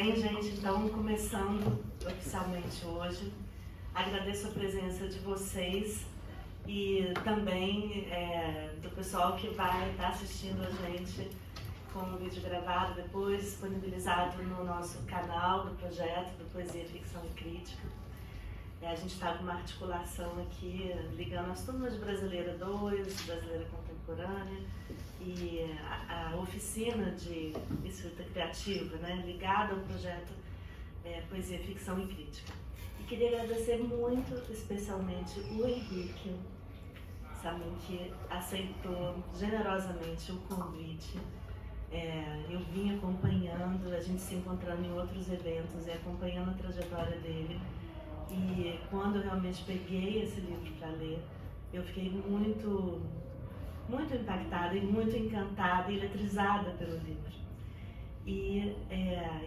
bem, gente? Então, começando oficialmente hoje. Agradeço a presença de vocês e também do pessoal que vai estar assistindo a gente com o vídeo gravado depois, disponibilizado no nosso canal do projeto do Poesia, Ficção e Crítica. A gente está com uma articulação aqui ligando as turmas de Brasileira 2, Brasileira Contemporânea e a oficina de escrita criativa, né, ligada ao projeto Poesia, Ficção e Crítica. E queria agradecer muito, especialmente, o Henrique, sabe, que aceitou generosamente o convite. Eu vim acompanhando, a gente se encontrando em outros eventos e acompanhando a trajetória dele. E quando eu realmente peguei esse livro para ler, eu fiquei muito impactada e muito encantada e eletrizada pelo livro. E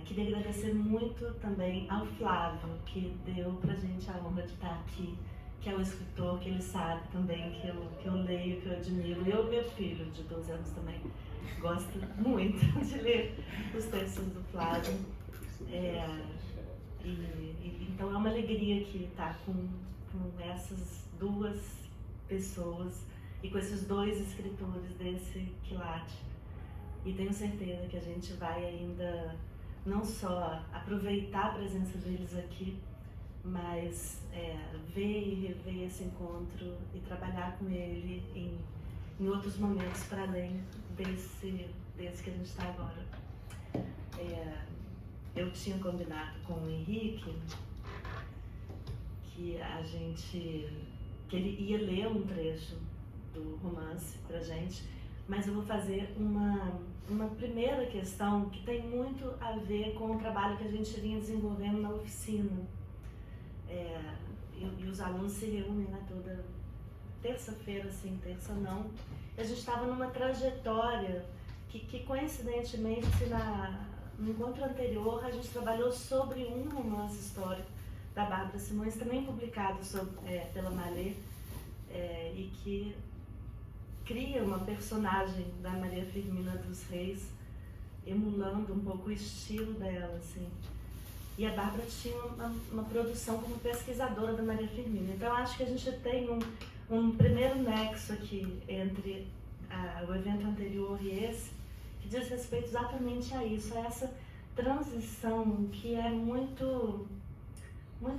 queria agradecer muito também ao Flávio, que deu pra gente a honra de estar aqui, que é um escritor que ele sabe também que eu leio, que eu admiro. Eu, meu filho de 12 anos também, gosto muito de ler os textos do Flávio. Então é uma alegria aqui estar com essas duas pessoas e com esses dois escritores desse quilate. E tenho certeza que a gente vai ainda não só aproveitar a presença deles aqui, mas ver e rever esse encontro e trabalhar com ele em outros momentos para além desse que a gente está agora. Eu tinha combinado com o Henrique que ele ia ler um trecho do romance pra gente, mas eu vou fazer uma primeira questão que tem muito a ver com o trabalho que a gente vinha desenvolvendo na oficina. E os alunos se reúnem, né, toda terça-feira, sim, terça não. E a gente estava numa trajetória que coincidentemente, no encontro anterior, a gente trabalhou sobre um romance histórico da Bárbara Simões, também publicado pela Malê, e que cria uma personagem da Maria Firmina dos Reis, emulando um pouco o estilo dela, assim. E a Bárbara tinha uma produção como pesquisadora da Maria Firmina. Então, acho que a gente tem um primeiro nexo aqui entre o evento anterior e esse, que diz respeito exatamente a isso, a essa transição que é muito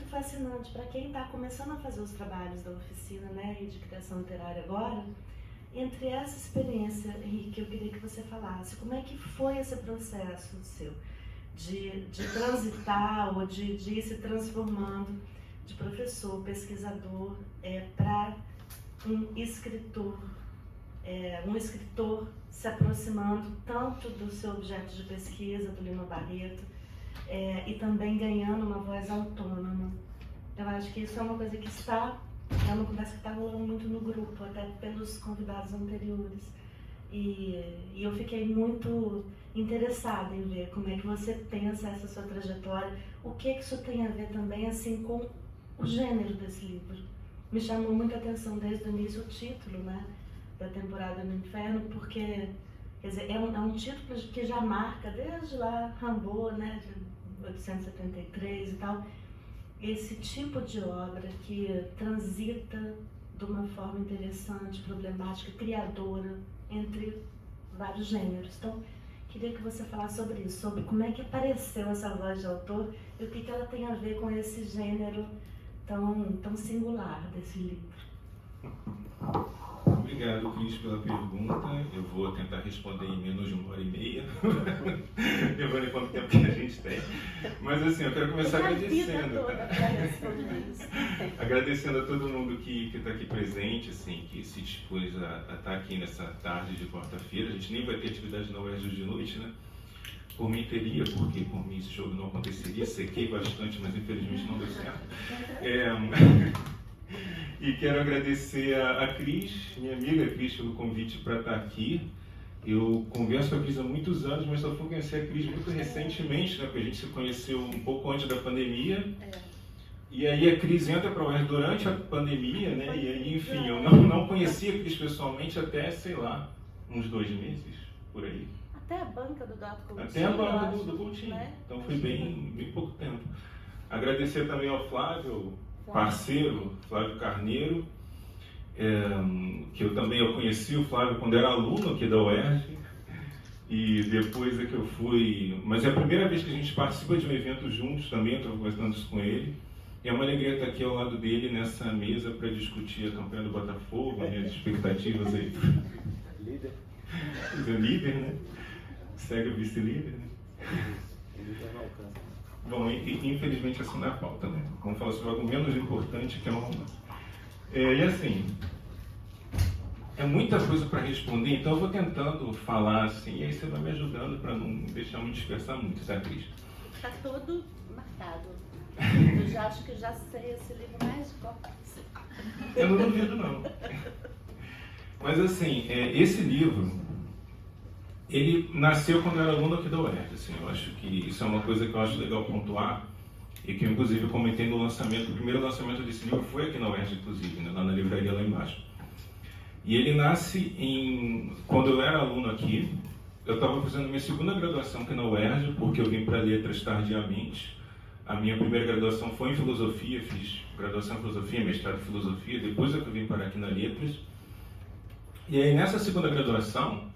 fascinante para quem está começando a fazer os trabalhos da oficina, né, e de criação literária agora. Entre essa experiência, Henrique, eu queria que você falasse como é que foi esse processo seu de transitar ou de ir se transformando de professor, pesquisador, para um escritor se aproximando tanto do seu objeto de pesquisa, do Lima Barreto, e também ganhando uma voz autônoma. Eu acho que isso é uma coisa que é uma conversa que está rolando muito no grupo, até pelos convidados anteriores. E eu fiquei muito interessada em ver como é que você pensa essa sua trajetória, o que isso tem a ver também assim com o gênero desse livro. Me chamou muita atenção desde o início o título, né, da Temporada no Inferno, porque, quer dizer, é um título que já marca desde lá Rimbaud, né, de 1873 e tal, esse tipo de obra que transita de uma forma interessante, problemática, criadora entre vários gêneros. Então, queria que você falasse sobre isso, sobre como é que apareceu essa voz de autor e o que ela tem a ver com esse gênero tão singular desse livro. Obrigado, Cris, pela pergunta. Eu vou tentar responder em menos de 1h30, levando em conta o tempo que a gente tem. Mas assim, eu quero começar agradecendo. Agradecendo a todo mundo que está aqui presente, assim, que se dispôs a estar aqui nessa tarde de quarta-feira. A gente nem vai ter atividade na UERJ de noite, né? Por mim teria, porque por mim esse jogo não aconteceria. Sequei bastante, mas infelizmente não deu certo. E quero agradecer a Cris, minha amiga Cris, pelo convite para estar aqui. Eu converso com a Cris há muitos anos, mas só fui conhecer a Cris muito recentemente, né? Porque a gente se conheceu um pouco antes da pandemia. E aí a Cris entra para a UERJ durante a pandemia, né? E aí, enfim, eu não conhecia a Cris pessoalmente até, sei lá, uns 2 meses, por aí. Até a banca do Dr. Coutinho. Até a banca do Coutinho. Né? Então foi bem pouco tempo. Agradecer também ao Flávio, parceiro, Flávio Carneiro, que eu conheci o Flávio quando era aluno aqui da UERJ, e depois é que eu fui... Mas é a primeira vez que a gente participa de um evento juntos também, estou conversando isso com ele. E é uma alegria estar aqui ao lado dele nessa mesa para discutir a campanha do Botafogo, minhas expectativas aí. Líder. O líder, né? Segue o vice-líder, né? Bom, infelizmente assim na pauta, né? Vamos falar sobre algo menos importante que é uma... E assim, é muita coisa para responder, então eu vou tentando falar assim, e aí você vai me ajudando para não deixar me dispersar muito, tá, Cris? Está todo marcado. Eu já acho que eu já sei esse livro mais de cor. Eu não duvido, não. Mas assim, esse livro, ele nasceu quando eu era aluno aqui da UERJ, assim, eu acho que isso é uma coisa que eu acho legal pontuar, e que eu inclusive comentei no lançamento, o primeiro lançamento desse livro foi aqui na UERJ, inclusive, né, lá na livraria lá embaixo. E ele nasce quando eu era aluno aqui, eu estava fazendo minha segunda graduação aqui na UERJ, porque eu vim para letras tardiamente. A minha primeira graduação foi em filosofia, fiz graduação em filosofia, mestrado em filosofia, depois é que eu vim parar aqui na letras. E aí nessa segunda graduação,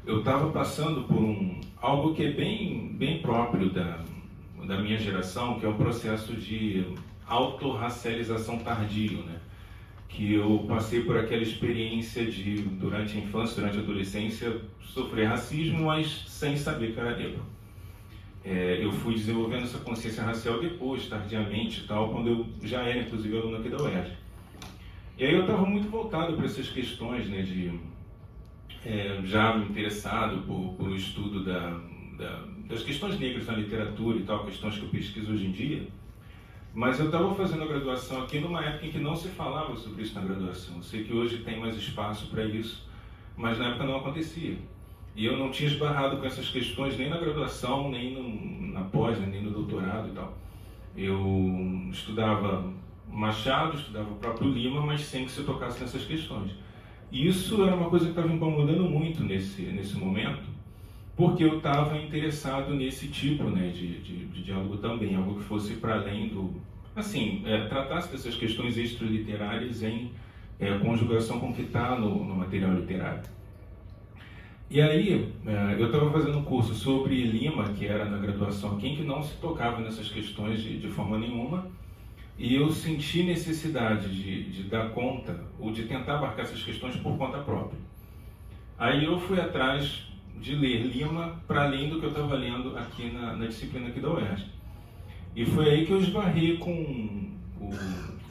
eu estava passando por algo que é bem próprio da minha geração, que é o processo de autorracialização tardio, né? Que eu passei por aquela experiência de, durante a infância, durante a adolescência, sofrer racismo, mas sem saber que era negro. Eu fui desenvolvendo essa consciência racial depois, tardiamente e tal, quando eu já era, inclusive, aluno aqui da UERJ. E aí eu estava muito voltado para essas questões, né, já me interessado por o estudo das questões negras na literatura e tal, questões que eu pesquiso hoje em dia. Mas eu estava fazendo a graduação aqui numa época em que não se falava sobre isso na graduação. Eu sei que hoje tem mais espaço para isso, mas na época não acontecia. E eu não tinha esbarrado com essas questões nem na graduação, nem na pós, nem no doutorado e tal. Eu estudava Machado, estudava o próprio Lima, mas sem que se tocasse nessas questões. E isso era uma coisa que estava incomodando muito nesse momento, porque eu estava interessado nesse tipo, né, de diálogo também, algo que fosse para além do... Assim, tratasse dessas questões extraliterárias em conjugação com o que está no material literário. E aí, eu estava fazendo um curso sobre Lima, que era na graduação aqui, em que não se tocava nessas questões de forma nenhuma, e eu senti necessidade de dar conta, ou de tentar abarcar essas questões por conta própria. Aí eu fui atrás de ler Lima para além do que eu estava lendo aqui na disciplina aqui da UERJ. E foi aí que eu esbarrei com o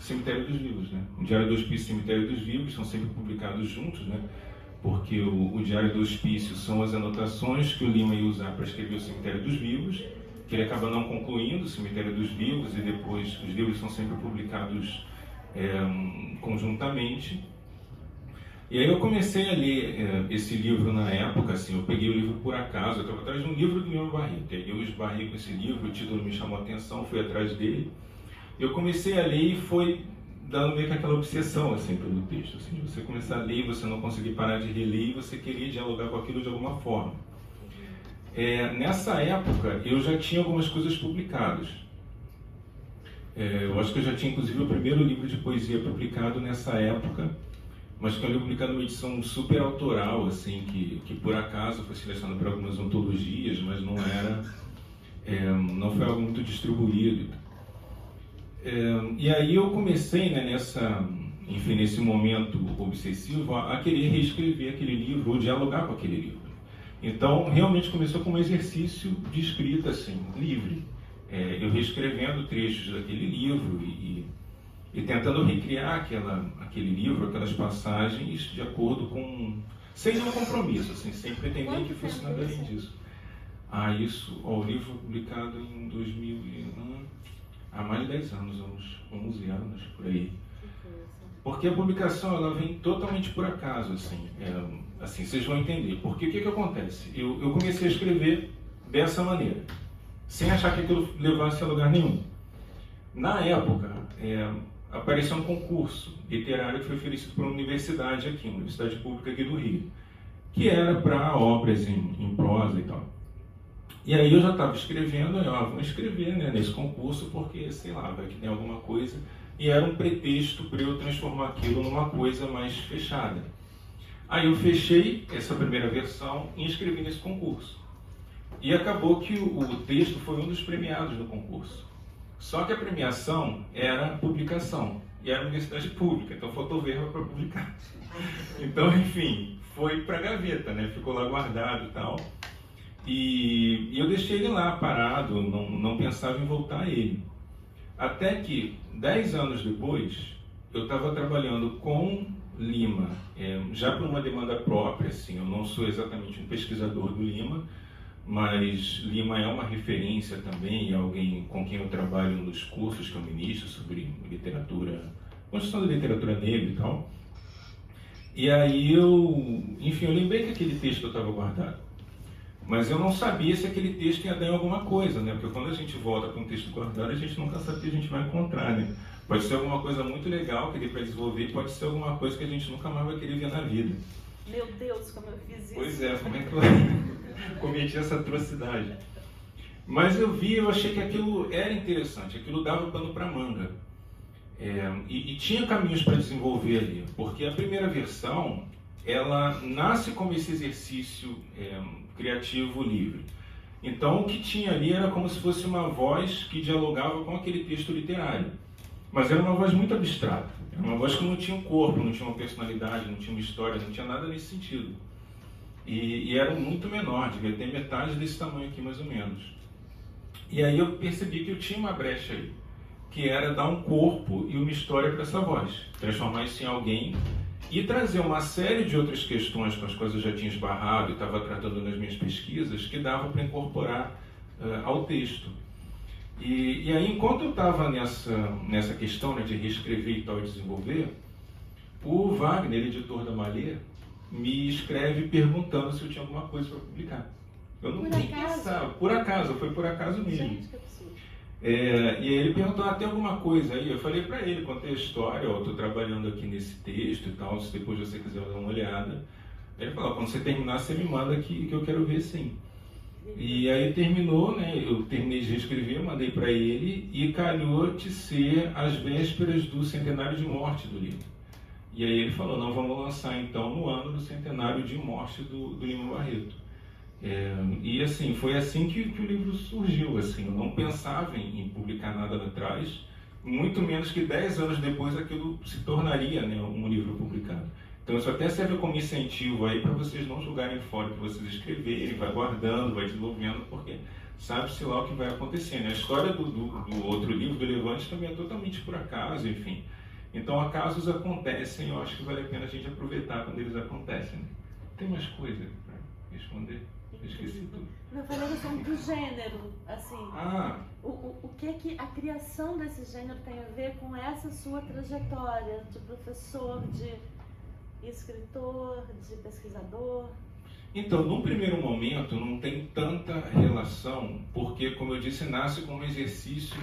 Cemitério dos Vivos, né? O Diário do Hospício e Cemitério dos Vivos são sempre publicados juntos, né? Porque o Diário do Hospício são as anotações que o Lima ia usar para escrever o Cemitério dos Vivos, que ele acaba não concluindo, o Cemitério dos Vivos, e depois os livros são sempre publicados conjuntamente. E aí eu comecei a ler esse livro na época, assim, eu peguei o livro por acaso, eu estava atrás de um livro do Lima Barreto, e aí eu esbarrei com esse livro, o título me chamou a atenção, fui atrás dele, eu comecei a ler e foi dando meio que aquela obsessão, assim, pelo texto, assim, de você começar a ler e você não conseguir parar de reler e você queria dialogar com aquilo de alguma forma. Nessa época, eu já tinha algumas coisas publicadas. Eu acho que eu já tinha, inclusive, o primeiro livro de poesia publicado nessa época, mas que eu li publicado numa edição super autoral, assim, que por acaso foi selecionado para algumas antologias, mas não foi algo muito distribuído. E aí eu comecei, né, nesse momento obsessivo, a querer reescrever aquele livro ou dialogar com aquele livro. Então, realmente começou com um exercício de escrita, assim, livre. Eu reescrevendo trechos daquele livro e tentando recriar aquele livro, aquelas passagens de acordo com... sem nenhum compromisso, assim, sem pretender que fosse nada além disso. O livro foi publicado em 2001, há mais de 10 anos, uns 11 anos, por aí. Porque a publicação, ela vem totalmente por acaso, assim, assim, vocês vão entender. Porque o que acontece? Eu comecei a escrever dessa maneira, sem achar que aquilo levasse a lugar nenhum. Na época, apareceu um concurso literário que foi oferecido por uma universidade aqui, uma universidade pública aqui do Rio. que era para obras em prosa e tal. E aí eu já estava escrevendo, vou escrever, né, nesse concurso, porque, sei lá, vai que tem alguma coisa. E era um pretexto para eu transformar aquilo numa coisa mais fechada. Aí eu fechei essa primeira versão e inscrevi nesse concurso. E acabou que o texto foi um dos premiados do concurso. Só que a premiação era publicação, e era universidade pública, então faltou verba para publicar. Então, enfim, foi para a gaveta, né? Ficou lá guardado e tal. E eu deixei ele lá parado, não pensava em voltar a ele. Até que, 10 anos depois, eu estava trabalhando com Lima, já por uma demanda própria, assim, eu não sou exatamente um pesquisador do Lima, mas Lima é uma referência também, é alguém com quem eu trabalho nos cursos que eu ministro sobre literatura, construção da literatura negra e tal. E aí eu lembrei que aquele texto estava guardado, mas eu não sabia se aquele texto ia dar em alguma coisa, né? Porque quando a gente volta para um texto guardado, a gente nunca sabe o que a gente vai encontrar, né? Pode ser alguma coisa muito legal que ele vai desenvolver, pode ser alguma coisa que a gente nunca mais vai querer ver na vida. Meu Deus, como eu fiz isso. Pois é, como é que eu cometi essa atrocidade? Mas eu achei que aquilo era interessante, aquilo dava pano para manga. E tinha caminhos para desenvolver ali, porque a primeira versão, ela nasce como esse exercício criativo livre. Então o que tinha ali era como se fosse uma voz que dialogava com aquele texto literário. Mas era uma voz muito abstrata, era uma voz que não tinha um corpo, não tinha uma personalidade, não tinha uma história, não tinha nada nesse sentido. E era muito menor, devia ter metade desse tamanho aqui mais ou menos. E aí eu percebi que eu tinha uma brecha aí, que era dar um corpo e uma história para essa voz, transformar isso em alguém e trazer uma série de outras questões com as quais eu já tinha esbarrado e estava tratando nas minhas pesquisas, que dava para incorporar ao texto. E aí, enquanto eu estava nessa questão, né, de reescrever e tal e desenvolver, o Wagner, editor da Malê, me escreve perguntando se eu tinha alguma coisa para publicar. Eu não nem pensava, foi por acaso mesmo. Gente, que absurdo. E aí ele perguntou, tem alguma coisa aí? Eu falei para ele, contei a história, estou trabalhando aqui nesse texto e tal, se depois você quiser dar uma olhada. Ele falou, quando você terminar, você me manda que eu quero ver sim. E aí terminou, né? Eu terminei de reescrever, mandei para ele e calhou de ser às vésperas do centenário de morte do Lima. E aí ele falou, não, vamos lançar então no ano do centenário de morte do Lima Barreto. E assim, foi assim que o livro surgiu, assim, eu não pensava em publicar nada lá atrás, muito menos que 10 anos depois aquilo se tornaria, né, um livro publicado. Então isso até serve como incentivo aí para vocês não jogarem fora o que vocês escreverem, vai guardando, vai desenvolvendo, porque sabe-se lá o que vai acontecendo. A história do outro livro, do Levante, também é totalmente por acaso, enfim. Então acasos acontecem, eu acho que vale a pena a gente aproveitar quando eles acontecem. Tem mais coisa para responder? Eu esqueci tudo. Eu falei a questão do gênero, assim, o que a criação desse gênero tem a ver com essa sua trajetória de professor, de escritor, de pesquisador? Então, num primeiro momento, não tem tanta relação, porque, como eu disse, nasce como um exercício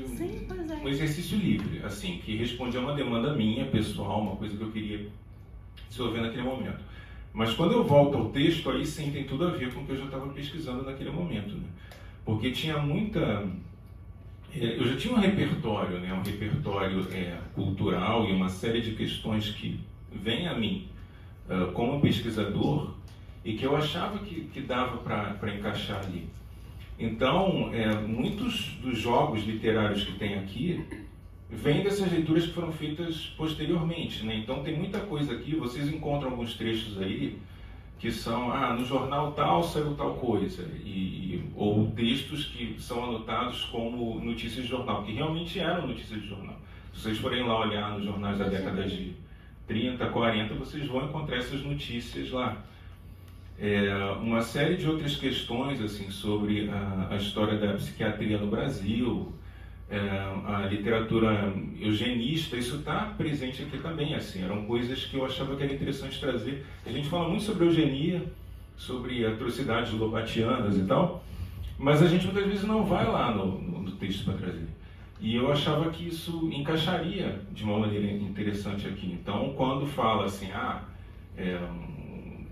Sim, pois é. um exercício livre, assim, que respondia a uma demanda minha, pessoal, uma coisa que eu queria desenvolver naquele momento. Mas quando eu volto ao texto, aí sim tem tudo a ver com o que eu já estava pesquisando naquele momento, né? Porque tinha muita... Eu já tinha um repertório, né? Um repertório cultural e uma série de questões que vêm a mim como pesquisador e que eu achava que dava para encaixar ali. Então, muitos dos jogos literários que tem aqui vêm dessas leituras que foram feitas posteriormente, né? Então tem muita coisa aqui, vocês encontram alguns trechos aí que são, no jornal tal saiu tal coisa, ou textos que são anotados como notícias de jornal, que realmente eram notícias de jornal. Se vocês forem lá olhar nos jornais da década de 30, 40, vocês vão encontrar essas notícias lá. Uma série de outras questões assim, sobre a história da psiquiatria no Brasil, a literatura eugenista, isso está presente aqui também, assim, eram coisas que eu achava que era interessante trazer. A gente fala muito sobre eugenia, sobre atrocidades lobatianas e tal, mas a gente muitas vezes não vai lá no texto para trazer. E eu achava que isso encaixaria de uma maneira interessante aqui. Então, quando fala assim,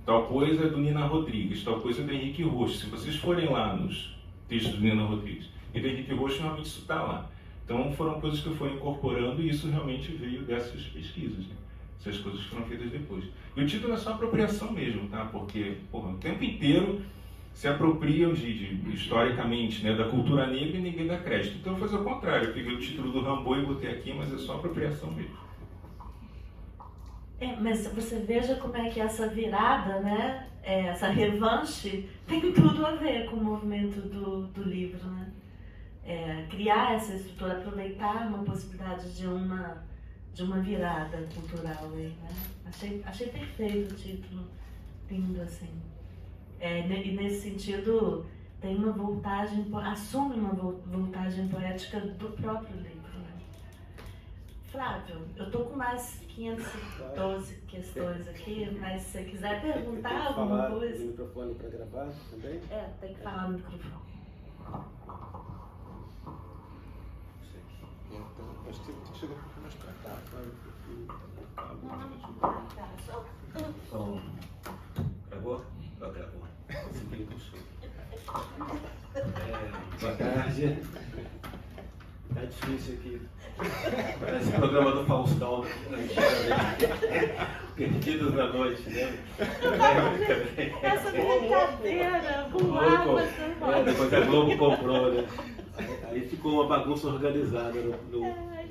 tal coisa é do Nina Rodrigues, tal coisa é do Henrique Rocha. Se vocês forem lá nos textos do Nina Rodrigues e do Henrique Rocha, realmente isso está lá. Então foram coisas que eu fui incorporando e isso realmente veio dessas pesquisas, né? Essas coisas foram feitas depois. E o título é só apropriação mesmo, tá? Porque, porra, o tempo inteiro se apropriam historicamente, né, da cultura negra e ninguém dá crédito. Então eu vou fazer o contrário, eu peguei o título do Rambo e botei aqui, mas é só apropriação mesmo. Mas você veja como é que essa virada, né, essa revanche, tem tudo a ver com o movimento do livro, né? Criar essa estrutura, aproveitar uma possibilidade de uma virada cultural aí, né? Achei perfeito o título, lindo assim. E nesse sentido tem uma voltagem, assume uma voltagem poética do próprio livro, né? Flávio, eu tô com mais 512 questões aqui, mas se você quiser perguntar alguma coisa. Tem microfone para gravar também? Tem que falar no microfone. Então, acho que você chegou um pouco mais para cá. Gravou? Gravou. Consegui puxar. Boa tarde. Tá difícil aqui. Parece o programa do Faustão, Perdidos na Noite, né? Essa brincadeira, voava, depois a Globo comprou, né? Aí ficou uma bagunça organizada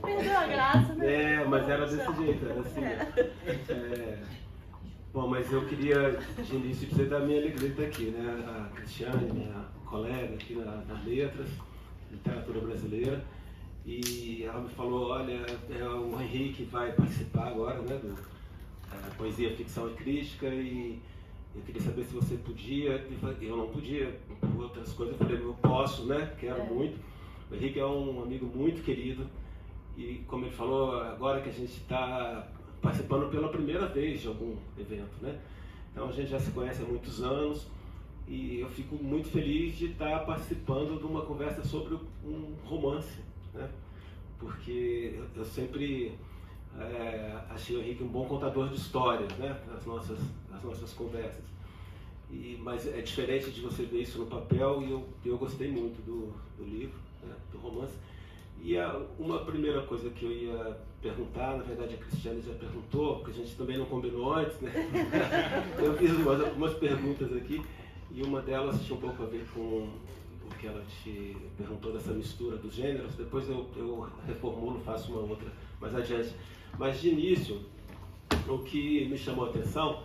perdeu a graça, né? Mas era desse jeito, era assim. Bom, mas eu queria, de início, dizer da minha alegria de estar aqui, né? A Cristiane, minha colega aqui nas letras, literatura brasileira, e ela me falou, olha, o Henrique vai participar agora, né, da Poesia, Ficção e Crítica, e eu queria saber se você podia. Eu não podia, por outras coisas, eu falei, eu posso, né, quero muito. O Henrique é um amigo muito querido, e como ele falou, agora que a gente está participando pela primeira vez de algum evento, né? Então a gente já se conhece há muitos anos e eu fico muito feliz de estar participando de uma conversa sobre um romance, né? Porque eu sempre achei o Henrique um bom contador de histórias, né? Nas nossas conversas. Mas é diferente de você ver isso no papel e eu gostei muito do livro, né? Do romance. E uma primeira coisa que eu ia perguntar, na verdade a Cristiane já perguntou, porque a gente também não combinou antes, né? Eu fiz algumas perguntas aqui e uma delas tinha um pouco a ver com o que ela te perguntou dessa mistura dos gêneros. Depois eu reformulo, faço uma outra mais adiante. Mas de início, o que me chamou a atenção,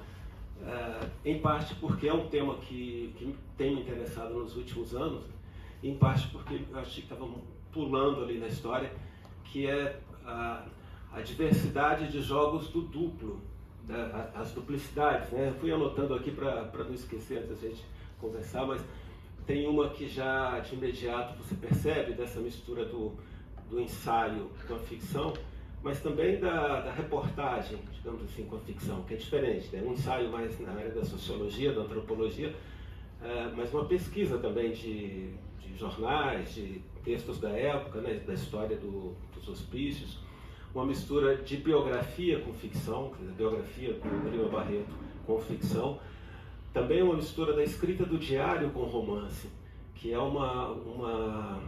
em parte porque é um tema que tem me interessado nos últimos anos, em parte porque eu achei que estava pulando ali na história, que é a diversidade de jogos do duplo, as duplicidades, né? Eu fui anotando aqui para não esquecer antes da gente conversar, mas tem uma que já de imediato você percebe dessa mistura do ensaio com a ficção, mas também da reportagem, digamos assim, com a ficção, que é diferente, né? Um ensaio mais na área da sociologia, da antropologia, mas uma pesquisa também de jornais, de textos da época, né, da história dos hospícios, uma mistura de biografia com ficção, quer dizer, biografia do Lima Barreto com ficção, também uma mistura da escrita do diário com romance, que é uma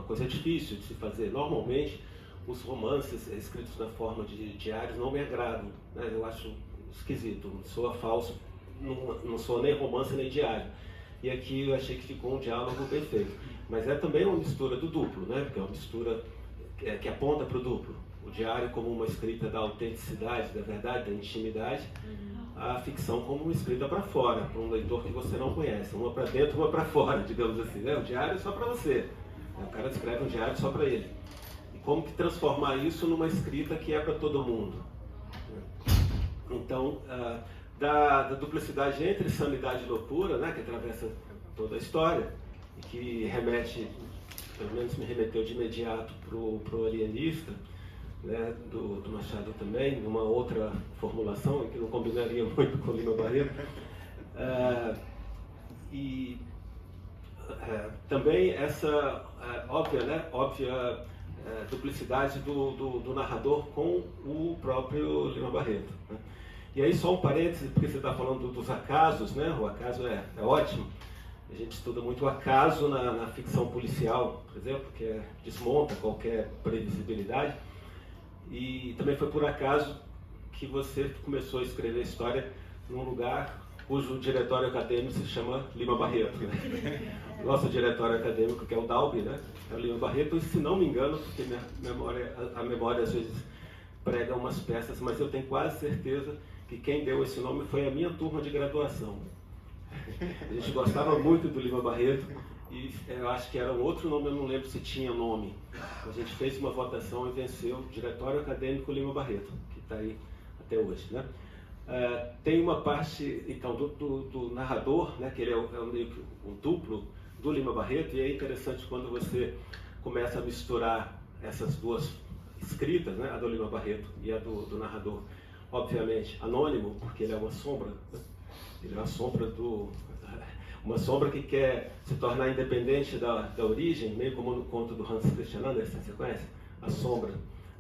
coisa difícil de se fazer. Normalmente, os romances escritos na forma de diários não me agradam, né? Eu acho esquisito, soa falso, não soa nem romance nem diário. E aqui eu achei que ficou um diálogo perfeito. Mas é também uma mistura do duplo, né? Porque é uma mistura que aponta para o duplo. O diário como uma escrita da autenticidade, da verdade, da intimidade. A ficção como uma escrita para fora, para um leitor que você não conhece. Uma para dentro, uma para fora, digamos assim, né? O diário é só para você. O cara escreve um diário só para ele. E como que transformar isso numa escrita que é para todo mundo? Então, da duplicidade entre sanidade e loucura, né? Que atravessa toda a história, e que remete, pelo menos me remeteu de imediato para o Alienista, né, do Machado também, numa outra formulação, que não combinaria muito com o Lima Barreto. Também essa óbvia duplicidade do narrador com o próprio Lima Barreto, né? E aí só um parênteses, porque você está falando dos acasos, né? O acaso é ótimo. A gente estuda muito o acaso na ficção policial, por exemplo, que desmonta qualquer previsibilidade. E também foi por acaso que você começou a escrever história num lugar cujo diretório acadêmico se chama Lima Barreto. Né? Nosso diretório acadêmico, que é o Dalby, né? É o Lima Barreto, e se não me engano, porque a memória às vezes prega umas peças, mas eu tenho quase certeza que quem deu esse nome foi a minha turma de graduação. A gente gostava muito do Lima Barreto, e eu acho que era um outro nome, eu não lembro se tinha nome. A gente fez uma votação e venceu o Diretório Acadêmico Lima Barreto, que está aí até hoje, né? Tem uma parte, então, do narrador, né, que ele é meio que um duplo do Lima Barreto, e é interessante quando você começa a misturar essas duas escritas, né, a do Lima Barreto e a do narrador, obviamente anônimo, porque ele é uma sombra, né? Ele é uma sombra uma sombra que quer se tornar independente da origem, meio como no conto do Hans Christian Andersen, você conhece? A sombra.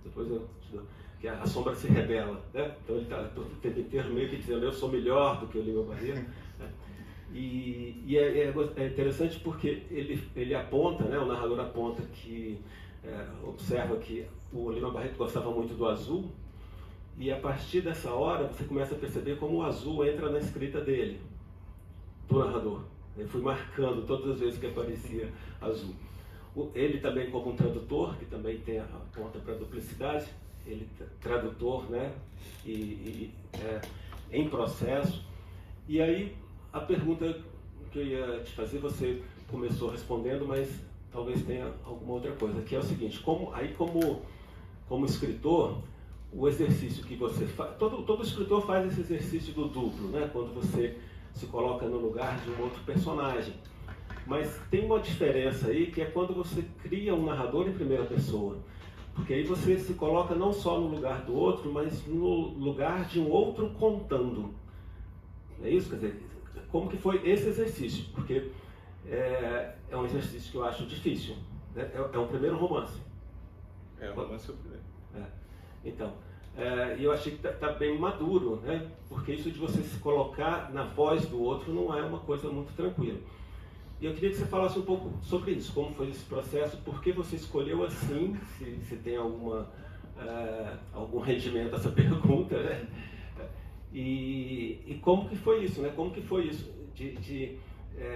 Depois eu te dou. Que a sombra se rebela, né? Então ele está o tempo inteiro meio que dizendo: eu sou melhor do que o Lima Barreto. Né? E é interessante porque ele aponta, né? O narrador aponta que observa que o Lima Barreto gostava muito do azul, e a partir dessa hora você começa a perceber como o azul entra na escrita dele, do narrador. Eu fui marcando todas as vezes que aparecia azul. Ele também, como um tradutor, que também tem a ponta para a duplicidade, ele tradutor, né, em processo. E aí a pergunta que eu ia te fazer, você começou respondendo, mas talvez tenha alguma outra coisa, que é o seguinte: como escritor, o exercício que você faz, todo escritor faz esse exercício do duplo, né, quando você se coloca no lugar de um outro personagem. Mas tem uma diferença aí, que é quando você cria um narrador em primeira pessoa. Porque aí você se coloca não só no lugar do outro, mas no lugar de um outro contando. É isso? Quer dizer, como que foi esse exercício? Porque é um exercício que eu acho difícil. Né? É um primeiro romance. O romance é o primeiro. Então, e eu achei que está bem maduro, né? Porque isso de você se colocar na voz do outro não é uma coisa muito tranquila. E eu queria que você falasse um pouco sobre isso, como foi esse processo, por que você escolheu assim, se tem algum rendimento a essa pergunta, né? E como que foi isso, né? Como que foi isso de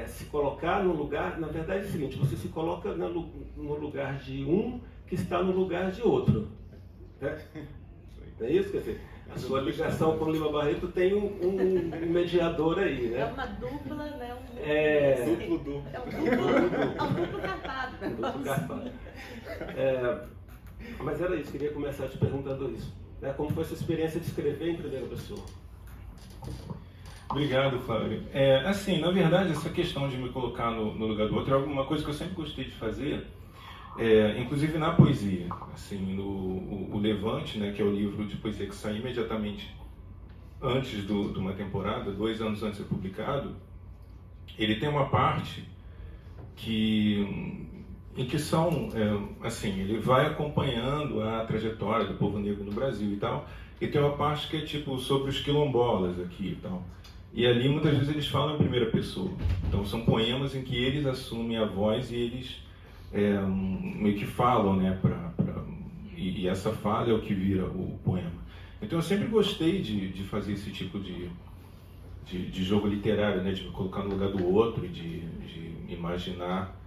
se colocar no lugar, na verdade é o seguinte: você se coloca no lugar de um que está no lugar de outro, né? Não é isso? Quer dizer, a sua ligação com o Lima Barreto tem um mediador aí, né? É uma dupla, né? Duplo. É um duplo carpado. Um duplo carpado. Mas era isso, queria começar te perguntando isso. Né? Como foi a sua experiência de escrever em primeira pessoa? Obrigado, Flávio. Assim, na verdade, essa questão de me colocar no lugar do outro é alguma coisa que eu sempre gostei de fazer. Inclusive na poesia, assim, o Levante, né, que é o livro de poesia que sai imediatamente antes de uma temporada, 2 anos antes de ser publicado, ele tem uma parte em que são, assim, ele vai acompanhando a trajetória do povo negro no Brasil e tal, e tem uma parte que é tipo sobre os quilombolas aqui e tal. E ali muitas vezes eles falam em primeira pessoa. Então são poemas em que eles assumem a voz e eles meio que falam, né, e essa fala é o que vira o poema. Então eu sempre gostei de fazer esse tipo de jogo literário, né, de me colocar no lugar do outro, de imaginar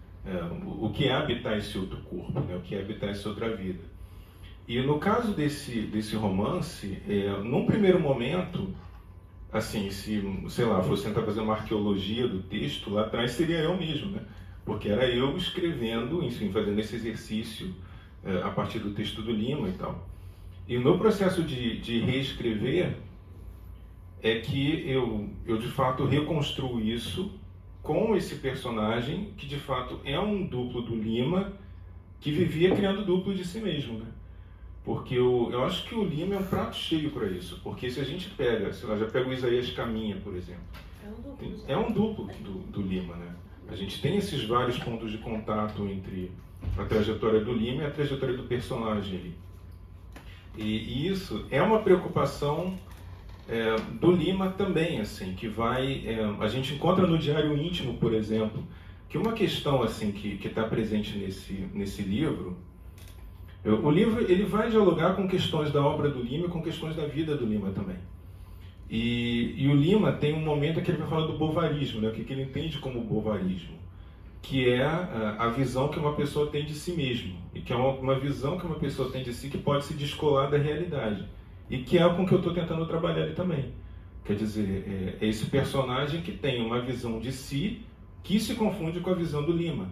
o que é habitar esse outro corpo, né, o que é habitar essa outra vida. E no caso desse romance, num primeiro momento, assim, se, sei lá, fosse tentar fazer uma arqueologia do texto, lá atrás seria eu mesmo, né? Porque era eu escrevendo, enfim, fazendo esse exercício a partir do texto do Lima e tal. E no processo de reescrever, é que eu de fato reconstruo isso com esse personagem, que de fato é um duplo do Lima, que vivia criando duplo de si mesmo, né? Porque eu acho que o Lima é um prato cheio para isso. Porque se a gente pega, sei lá, já pega o Isaías Caminha, por exemplo. É um duplo do Lima, né? A gente tem esses vários pontos de contato entre a trajetória do Lima e a trajetória do personagem ali. E isso é uma preocupação do Lima também, assim, que vai... a gente encontra no Diário Íntimo, por exemplo, que uma questão assim, que está presente nesse livro... O livro ele vai dialogar com questões da obra do Lima e com questões da vida do Lima também. E o Lima tem um momento em que ele vai falar do bovarismo, né? O que ele entende como bovarismo, que é a visão que uma pessoa tem de si mesmo, e que é uma visão que uma pessoa tem de si que pode se descolar da realidade, e que é com que eu estou tentando trabalhar ali também. Quer dizer, é esse personagem que tem uma visão de si que se confunde com a visão do Lima,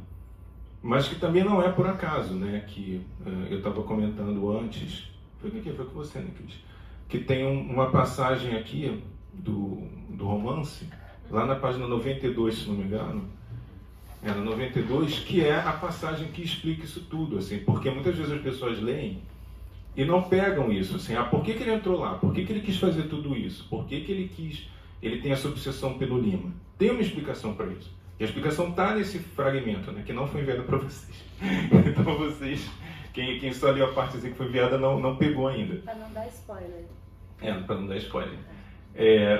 mas que também não é por acaso, né? Que eu estava comentando antes, foi com você, né, Cris? Que tem uma passagem aqui do romance, lá na página 92, se não me engano, na 92, que é a passagem que explica isso tudo, assim, porque muitas vezes as pessoas leem e não pegam isso, assim, por que ele entrou lá? Por que ele quis fazer tudo isso? Por que ele tem essa obsessão pelo Lima? Tem uma explicação para isso. E a explicação está nesse fragmento, né, que não foi enviado para vocês. Então vocês, quem só leu a partezinha que foi enviada não pegou ainda. Para não dar spoiler. Para não dar spoiler.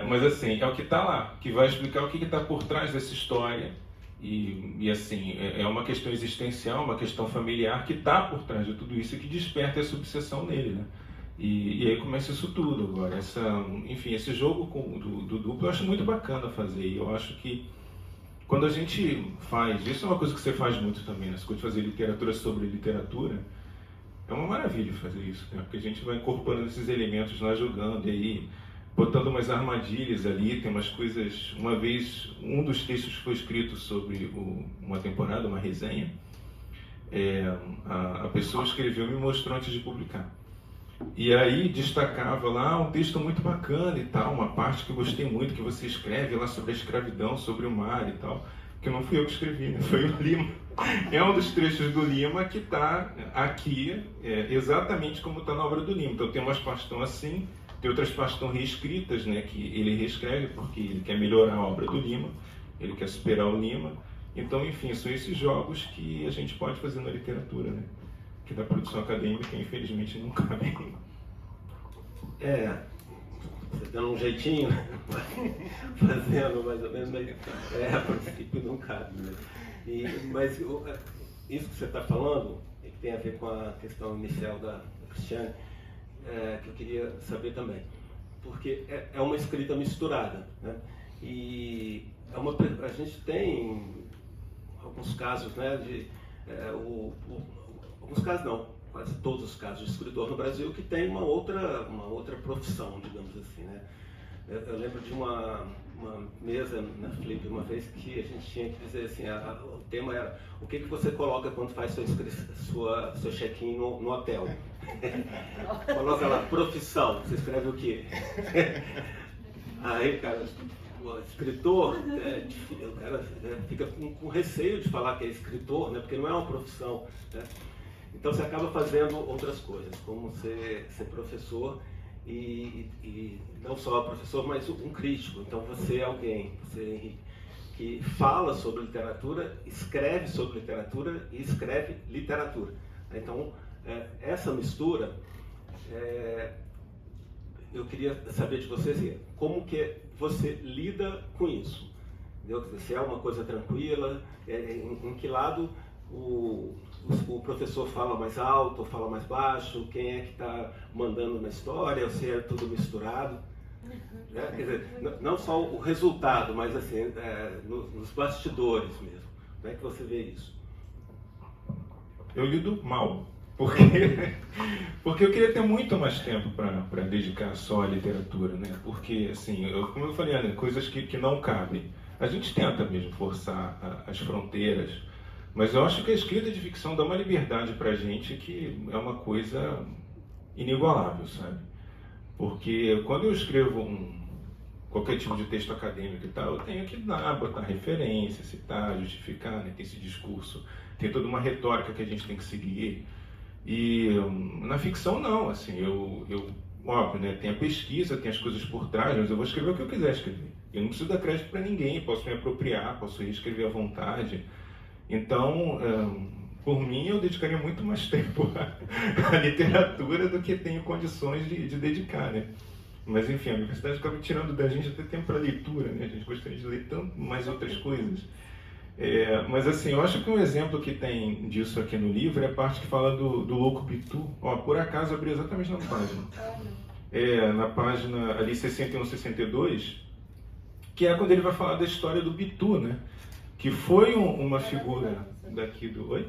Mas assim, é o que está lá, que vai explicar o que está por trás dessa história. E assim, é uma questão existencial, uma questão familiar que está por trás de tudo isso e que desperta essa obsessão nele, né? E aí começa isso tudo agora. Enfim, esse jogo do duplo eu acho muito bacana fazer. E eu acho que quando a gente faz, isso é uma coisa que você faz muito também, né? Você pode fazer literatura sobre literatura, é uma maravilha fazer isso, né? Porque a gente vai incorporando esses elementos lá, jogando, e aí botando umas armadilhas ali, tem umas coisas... Uma vez, um dos textos foi escrito sobre uma temporada, uma resenha, a pessoa escreveu e me mostrou antes de publicar. E aí destacava lá um texto muito bacana e tal, uma parte que eu gostei muito, que você escreve lá sobre a escravidão, sobre o mar e tal, que não fui eu que escrevi, né? Foi o Lima. É um dos trechos do Lima que está aqui, exatamente como está na obra do Lima. Então tem umas partes que estão assim, tem outras partes que estão reescritas, né, que ele reescreve porque ele quer melhorar a obra do Lima, ele quer superar o Lima. Então, enfim, são esses jogos que a gente pode fazer na literatura, né? Que da produção acadêmica, infelizmente, não cabe. Você dando um jeitinho, fazendo mais ou menos, mas a princípio não cabe, né? Mas isso que você está falando, que tem a ver com a questão inicial da Cristiane, que eu queria saber também, porque é uma escrita misturada, né? E a gente tem alguns casos, né, alguns casos não, quase todos os casos de escritor no Brasil que tem uma outra profissão, digamos assim, né? Eu lembro de uma mesa na Flip uma vez que a gente tinha que dizer assim, o tema era o que você coloca quando faz seu check-in no hotel. Coloca lá, profissão, você escreve o quê? Aí, cara, o escritor, o cara fica com receio de falar que é escritor, né, porque não é uma profissão, né? Então você acaba fazendo outras coisas, como ser professor e não só professor, mas um crítico. Então você é alguém, que fala sobre literatura, escreve sobre literatura e escreve literatura. Então essa mistura, eu queria saber de você assim, como que você lida com isso? Entendeu? Se é uma coisa tranquila, em que lado o professor fala mais alto ou fala mais baixo, quem é que está mandando na história, ou se é tudo misturado. Quer dizer, não só o resultado, mas assim, nos bastidores mesmo. Como é que você vê isso? Eu lido mal, porque eu queria ter muito mais tempo para dedicar só à literatura, né? Porque, assim, como eu falei, né, coisas que não cabem. A gente tenta mesmo forçar as fronteiras, mas eu acho que a escrita de ficção dá uma liberdade para a gente que é uma coisa inigualável, sabe? Porque quando eu escrevo qualquer tipo de texto acadêmico e tal, eu tenho que botar referência, citar, justificar, né? Tem esse discurso, tem toda uma retórica que a gente tem que seguir. E na ficção não, assim, eu óbvio, né? Tem a pesquisa, tem as coisas por trás, mas eu vou escrever o que eu quiser escrever. Eu não preciso dar crédito para ninguém, posso me apropriar, posso reescrever à vontade. Então, por mim, eu dedicaria muito mais tempo à literatura do que tenho condições de dedicar, né? Mas enfim, a universidade acaba tirando da gente até tempo para leitura, né? A gente gostaria de ler tanto mais outras coisas. Mas assim, eu acho que um exemplo que tem disso aqui no livro é a parte que fala do louco Pitu. Ó, por acaso abri exatamente na página. Na página ali 61, 62, que é quando ele vai falar da história do Pitu, né? Que foi uma figura daqui do... Oi?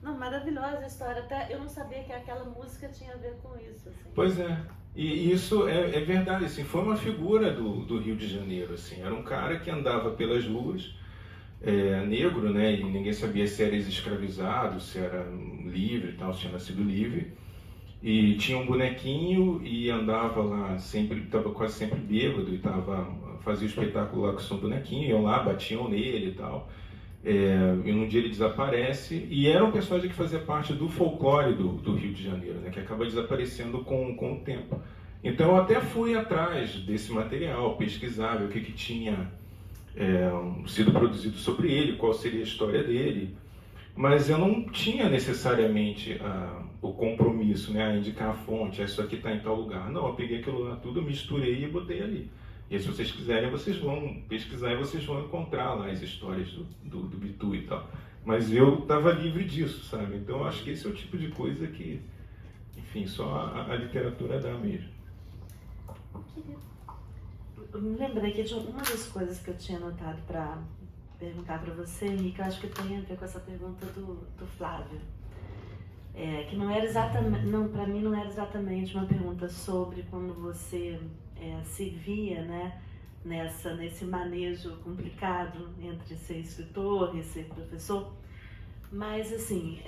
Não, maravilhosa a história. Até eu não sabia que aquela música tinha a ver com isso. Assim. Pois é. E isso é verdade, assim, foi uma figura do Rio de Janeiro, assim. Era um cara que andava pelas ruas, negro, né? E ninguém sabia se era ex-escravizado, se era livre e tal, se tinha nascido livre. E tinha um bonequinho e andava lá sempre, estava quase sempre bêbado e fazia o espetáculo lá com o seu bonequinho, iam lá, batiam nele e tal. E um dia ele desaparece, e era um personagem que fazia parte do folclore do Rio de Janeiro, né, que acaba desaparecendo com o tempo. Então eu até fui atrás desse material, pesquisar, ver o que tinha sido produzido sobre ele, qual seria a história dele, mas eu não tinha necessariamente o compromisso, né, a indicar a fonte, isso aqui está em tal lugar. Não, eu peguei aquilo lá tudo, misturei e botei ali. E aí, se vocês quiserem, vocês vão pesquisar e vocês vão encontrar lá as histórias do Pitu e tal. Mas eu estava livre disso, sabe? Então, eu acho que esse é o tipo de coisa que, enfim, só a literatura dá mesmo. Eu me lembrei aqui de uma das coisas que eu tinha anotado para perguntar para você, Henrique, eu acho que tem a ver com essa pergunta do Flávio. Que não era exatamente, para mim não era exatamente uma pergunta sobre quando você se via, né, nesse manejo complicado entre ser escritor e ser professor, mas assim,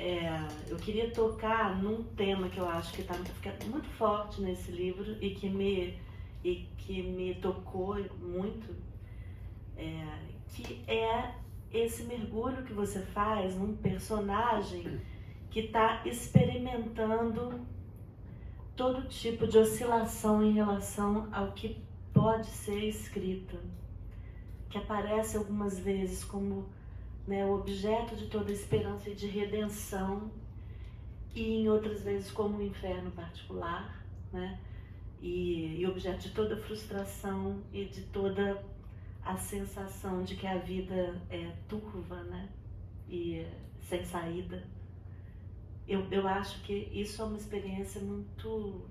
eu queria tocar num tema que eu acho que está muito forte nesse livro e que me tocou muito, que é esse mergulho que você faz num personagem que está experimentando todo tipo de oscilação em relação ao que pode ser escrita, que aparece algumas vezes como, né, o objeto de toda esperança e de redenção, e em outras vezes como um inferno particular, né, e objeto de toda frustração e de toda a sensação de que a vida é turva, né, e sem saída. Eu acho que isso é uma experiência muito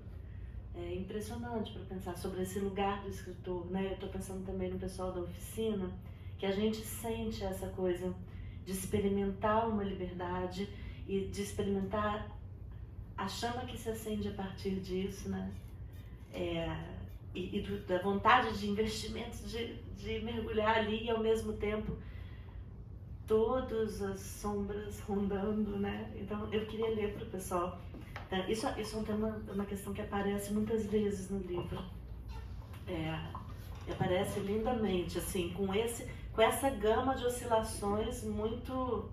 impressionante para pensar sobre esse lugar do escritor, né? Eu estou pensando também no pessoal da oficina, que a gente sente essa coisa de experimentar uma liberdade e de experimentar a chama que se acende a partir disso, né? Da vontade de investimento, de mergulhar ali e ao mesmo tempo todas as sombras rondando, né? Então eu queria ler para o pessoal. Isso é um tema, uma questão que aparece muitas vezes no livro. Aparece lindamente, assim, com essa gama de oscilações muito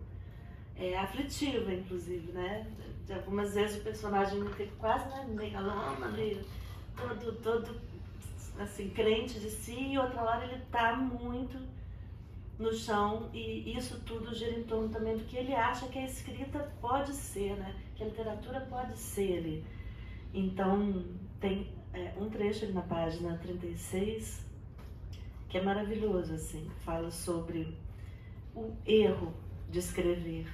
aflitiva, inclusive, né? De algumas vezes o personagem fica quase, né, megalômano, todo assim, crente de si, e outra hora ele está muito no chão, e isso tudo gira em torno também do que ele acha que a escrita pode ser, né? Que a literatura pode ser ali. Então, tem um trecho ali na página 36 que é maravilhoso, assim, fala sobre o erro de escrever,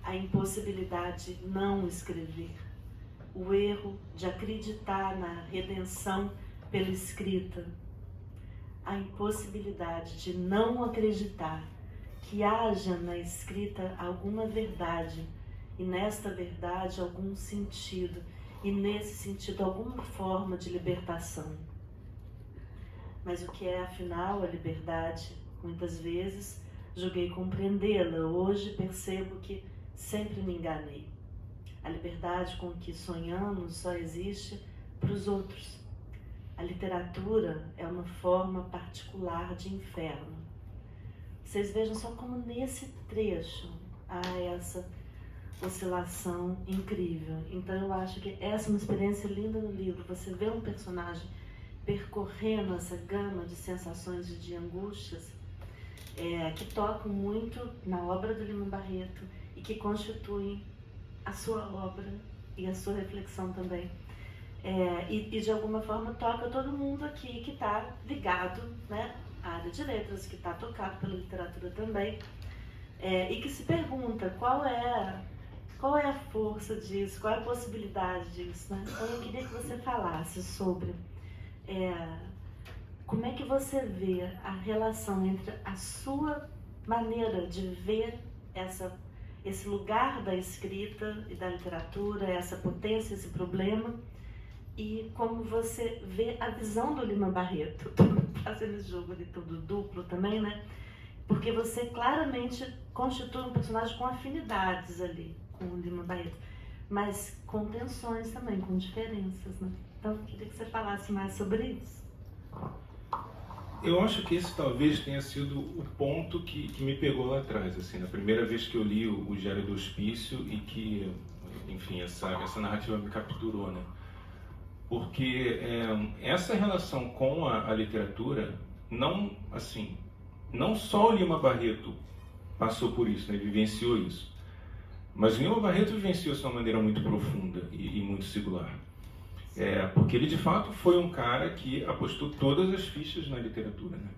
a impossibilidade de não escrever, o erro de acreditar na redenção pela escrita, a impossibilidade de não acreditar que haja na escrita alguma verdade, e nesta verdade algum sentido, e nesse sentido alguma forma de libertação. Mas o que é afinal a liberdade? Muitas vezes julguei compreendê-la, hoje percebo que sempre me enganei. A liberdade com que sonhamos só existe para os outros. A literatura é uma forma particular de inferno. Vocês vejam só como nesse trecho há essa oscilação incrível. Então eu acho que essa é uma experiência linda no livro. Você vê um personagem percorrendo essa gama de sensações e de angústias que tocam muito na obra do Lima Barreto e que constituem a sua obra e a sua reflexão também. E de alguma forma toca todo mundo aqui que está ligado, né, à área de letras, que está tocado pela literatura também, e que se pergunta qual é a força disso, qual é a possibilidade disso, né? Então eu queria que você falasse sobre como é que você vê a relação entre a sua maneira de ver esse lugar da escrita e da literatura, essa potência, esse problema, e como você vê a visão do Lima Barreto, fazendo esse jogo ali todo duplo também, né? Porque você claramente constitui um personagem com afinidades ali com o Lima Barreto, mas com tensões também, com diferenças, né? Então, eu queria que você falasse mais sobre isso. Eu acho que esse talvez tenha sido o ponto que me pegou lá atrás, assim, na primeira vez que eu li o Diário do Hospício e que, enfim, essa narrativa me capturou, né? Porque essa relação com a literatura, não só o Lima Barreto passou por isso, né, vivenciou isso, mas o Lima Barreto vivenciou isso de uma maneira muito profunda e muito singular. Porque ele de fato foi um cara que apostou todas as fichas na literatura, né?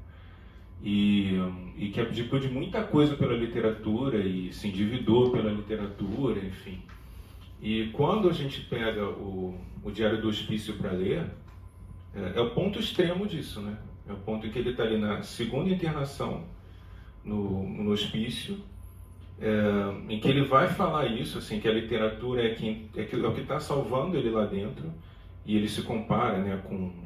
E que abdicou de muita coisa pela literatura e se endividou pela literatura, enfim. E quando a gente pega o Diário do Hospício para ler, é o ponto extremo disso, né? É o ponto em que ele está ali na segunda internação no hospício, em que ele vai falar isso, assim, que a literatura é o que está salvando ele lá dentro, e ele se compara, né,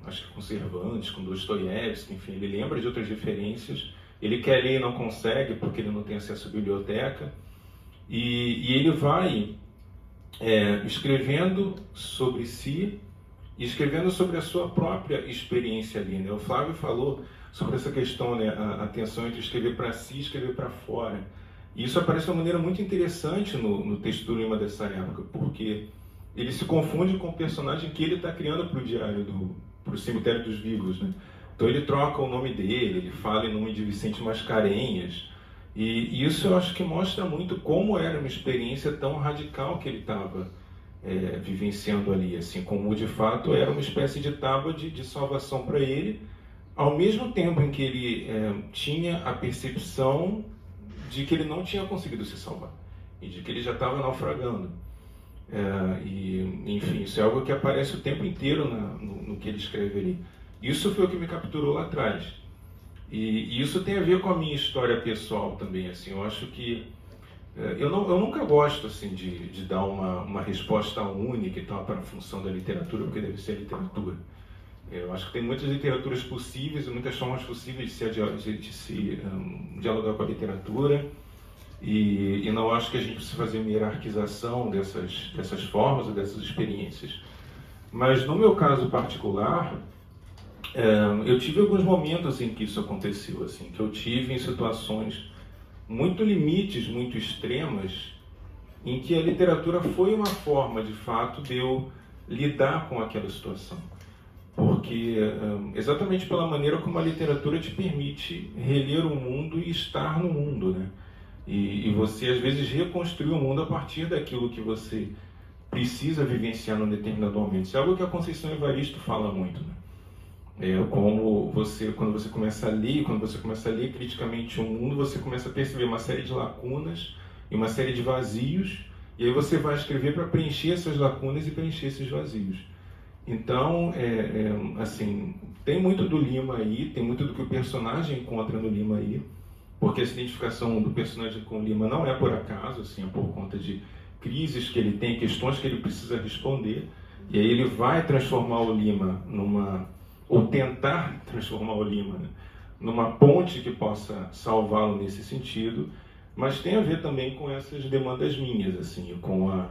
acho que com Cervantes, com Dostoiévski, enfim, ele lembra de outras referências, ele quer ler e não consegue porque ele não tem acesso à biblioteca, e ele vai escrevendo sobre si e escrevendo sobre a sua própria experiência ali, né? O Flávio falou sobre essa questão, né, a tensão entre escrever para si e escrever para fora. E isso aparece de uma maneira muito interessante no texto do Lima dessa época, porque ele se confunde com o personagem que ele está criando para o Cemitério dos Vivos, né? Então ele troca o nome dele, ele fala em nome de Vicente Mascarenhas, e isso eu acho que mostra muito como era uma experiência tão radical que ele estava vivenciando ali, assim, como de fato era uma espécie de tábua de salvação para ele, ao mesmo tempo em que ele tinha a percepção de que ele não tinha conseguido se salvar e de que ele já estava naufragando. Enfim, isso é algo que aparece o tempo inteiro no que ele escreve ali. Isso foi o que me capturou lá atrás. E isso tem a ver com a minha história pessoal também, assim. Eu acho que eu nunca gosto, assim, de dar uma resposta única e tal para a função da literatura, porque deve ser a literatura. Eu acho que tem muitas literaturas possíveis e muitas formas possíveis de se dialogar com a literatura, e não acho que a gente precisa fazer uma hierarquização dessas formas ou dessas experiências. Mas no meu caso particular, eu tive alguns momentos em que isso aconteceu, assim, que eu tive em situações muito limites, muito extremas, em que a literatura foi uma forma, de fato, de eu lidar com aquela situação. Porque, exatamente pela maneira como a literatura te permite reler o mundo e estar no mundo, né? E você, às vezes, reconstruir o mundo a partir daquilo que você precisa vivenciar num determinado momento. Isso é algo que a Conceição Evaristo fala muito, né? Como quando você começa a ler criticamente o mundo, você começa a perceber uma série de lacunas e uma série de vazios, e aí você vai escrever para preencher essas lacunas e preencher esses vazios. Então, assim, tem muito do Lima aí, tem muito do que o personagem encontra no Lima aí, porque essa identificação do personagem com o Lima não é por acaso, assim, é por conta de crises que ele tem, questões que ele precisa responder, e aí ele vai transformar o Lima ou tentar transformar o Lima, né, numa ponte que possa salvá-lo nesse sentido, mas tem a ver também com essas demandas minhas, assim, com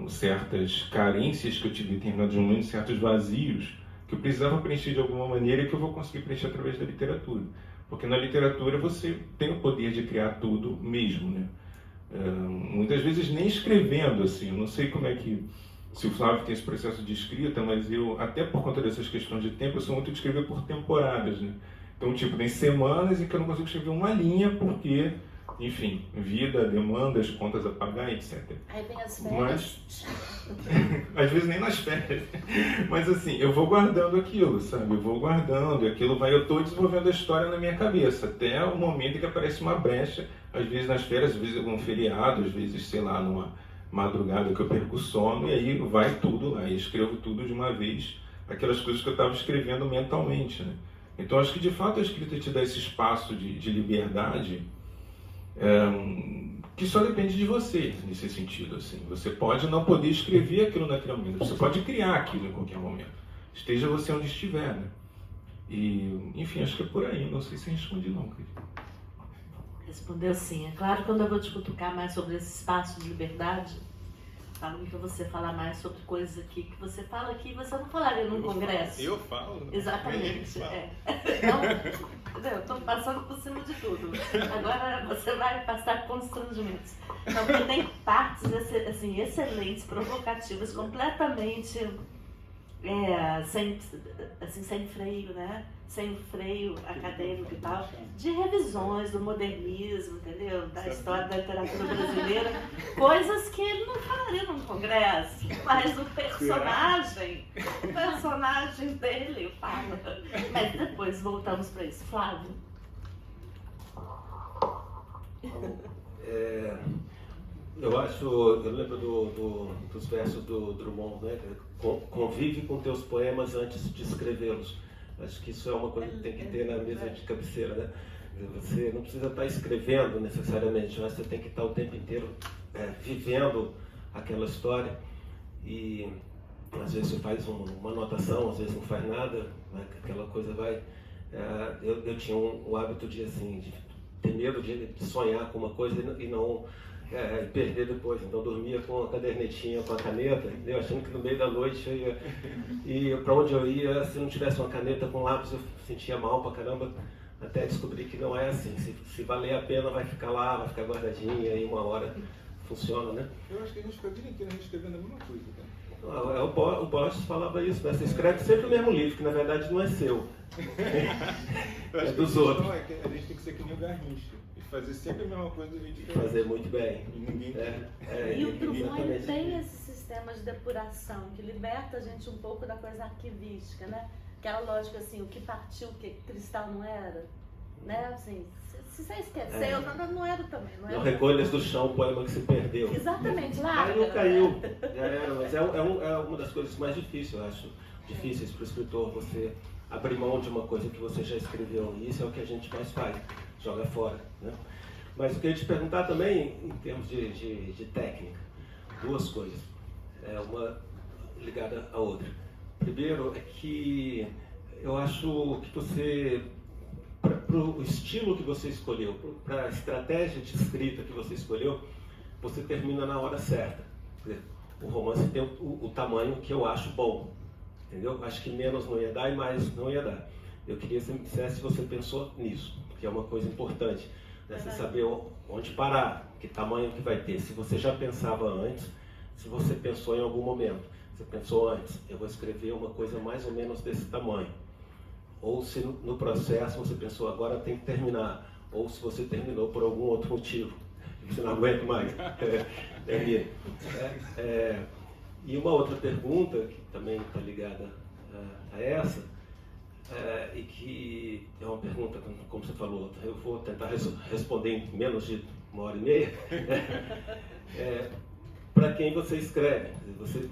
certas carências que eu tive em determinados momentos, certos vazios que eu precisava preencher de alguma maneira e que eu vou conseguir preencher através da literatura. Porque na literatura você tem o poder de criar tudo mesmo, né? Muitas vezes nem escrevendo, assim, eu não sei como é que, se o Flávio tem esse processo de escrita, mas eu, até por conta dessas questões de tempo, eu sou muito de escrever por temporadas, né? Então, tipo, tem semanas em que eu não consigo escrever uma linha porque, enfim, vida, demandas, contas a pagar, etc. Aí vem as férias. às vezes nem nas férias. Mas assim, eu vou guardando aquilo, sabe? Eu vou guardando, e aquilo vai, eu estou desenvolvendo a história na minha cabeça, até o momento em que aparece uma brecha, às vezes nas férias, às vezes algum feriado, às vezes, sei lá, numa madrugada que eu perco o sono, e aí vai tudo lá, e escrevo tudo de uma vez, aquelas coisas que eu estava escrevendo mentalmente, né? Então acho que de fato a escrita te dá esse espaço de liberdade, que só depende de você, nesse sentido, assim. Você pode não poder escrever aquilo naquele momento, você pode criar aquilo em qualquer momento, esteja você onde estiver, né? E, enfim, acho que é por aí, não sei se respondi não, Cris. Respondeu sim. É claro, quando eu vou te cutucar mais sobre esse espaço de liberdade, falando para você falar mais sobre coisas aqui que você fala aqui e você não falaria num congresso. Eu falo? Exatamente. Então, eu estou passando por cima de tudo. Agora você vai passar constrangimentos. Então, porque tem partes assim, excelentes, provocativas, completamente sem freio, né? Sem freio acadêmico e tal, de revisões do modernismo, entendeu? Da história da literatura brasileira, coisas que ele não falaria num congresso, mas o personagem dele fala. Mas depois voltamos para isso. Flávio. Eu lembro dos versos do Drummond, né? Convive com teus poemas antes de escrevê-los. Acho que isso é uma coisa que tem que ter na mesa de cabeceira, né? Você não precisa estar escrevendo necessariamente, mas você tem que estar o tempo inteiro vivendo aquela história. E às vezes você faz uma anotação, às vezes não faz nada, mas aquela coisa vai... Eu tinha o hábito de ter medo de sonhar com uma coisa e não perder depois. Então eu dormia com a cadernetinha, com a caneta, entendeu? Achando que no meio da noite eu ia... E para onde eu ia, se não tivesse uma caneta com lápis, eu sentia mal pra caramba, até descobrir que não é assim. Se valer a pena, vai ficar lá, vai ficar guardadinha, e uma hora funciona, né? Eu acho que a gente fica a vida inteira escrevendo a mesma coisa, cara. O Borges falava isso, né? Você escreve sempre o mesmo livro, que na verdade não é seu. É dos outros. A gente tem que ser que nem o Garrincha. Fazer sempre a mesma coisa do jeito diferente. Fazer muito bem. E ninguém E o Drummond tem esse sistema de depuração que liberta a gente um pouco da coisa arquivística, né? Aquela lógica assim, o que partiu, o que cristal não era, né? Assim, se você esqueceu, não era também. Não recolhas do chão o poema que se perdeu. Exatamente, lá. Caiu. Mas é uma das coisas mais difíceis, eu acho. Difíceis para o escritor, você abrir mão de uma coisa que você já escreveu. E isso é o que a gente mais faz. Joga fora, né? Mas eu queria te perguntar também, em termos de técnica, duas coisas, uma ligada à outra. Primeiro é que eu acho que você, para o estilo que você escolheu, para a estratégia de escrita que você escolheu, você termina na hora certa. O romance tem o tamanho que eu acho bom, entendeu? Acho que menos não ia dar e mais não ia dar. Eu queria que você me dissesse se você pensou nisso, que é uma coisa importante, né? Você saber onde parar, que tamanho que vai ter. Se você já pensava antes, se você pensou em algum momento, você pensou antes, eu vou escrever uma coisa mais ou menos desse tamanho. Ou se no processo você pensou, agora tem que terminar. Ou se você terminou por algum outro motivo, você não aguenta mais. E uma outra pergunta, que também está ligada a essa, e que é uma pergunta, como você falou, eu vou tentar responder em menos de 1h30. Para quem você escreve? Você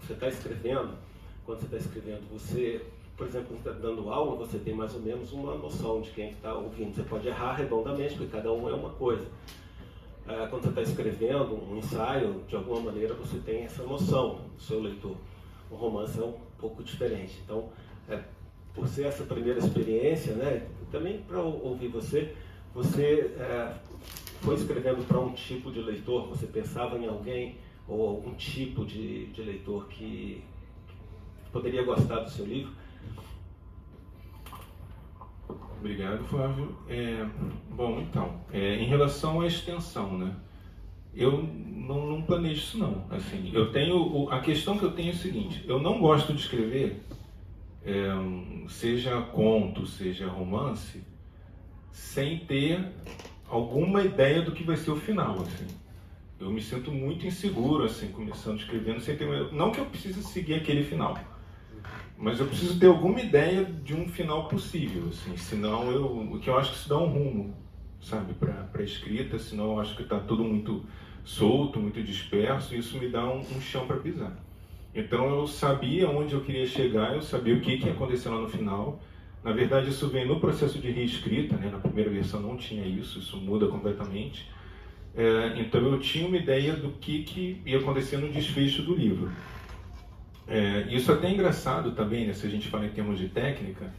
está escrevendo, quando você está escrevendo, você, por exemplo, quando você está dando aula, você tem mais ou menos uma noção de quem está ouvindo. Você pode errar redondamente, porque cada um é uma coisa. Quando você está escrevendo um ensaio, de alguma maneira você tem essa noção do seu leitor. O romance é um pouco diferente. Então, por ser essa primeira experiência, né, também para ouvir você foi escrevendo para um tipo de leitor, você pensava em alguém ou algum tipo de leitor que poderia gostar do seu livro? Obrigado, Flávio. Bom, então, em relação à extensão, né? Eu não planejo isso não. Assim, eu tenho a questão que eu tenho é o seguinte: eu não gosto de escrever, seja conto, seja romance, sem ter alguma ideia do que vai ser o final, assim. Eu me sinto muito inseguro, assim, começando escrevendo, sem ter... Não que eu precise seguir aquele final, mas eu preciso ter alguma ideia de um final possível, assim, senão o que eu acho que isso dá um rumo, sabe, para a escrita, senão eu acho que está tudo muito solto, muito disperso, e isso me dá um chão para pisar. Então eu sabia onde eu queria chegar, eu sabia o que ia acontecer lá no final. Na verdade, isso vem no processo de reescrita, né? Na primeira versão não tinha isso muda completamente. Então eu tinha uma ideia do que ia acontecer no desfecho do livro. Isso até é engraçado também, né, se a gente fala em termos de técnica,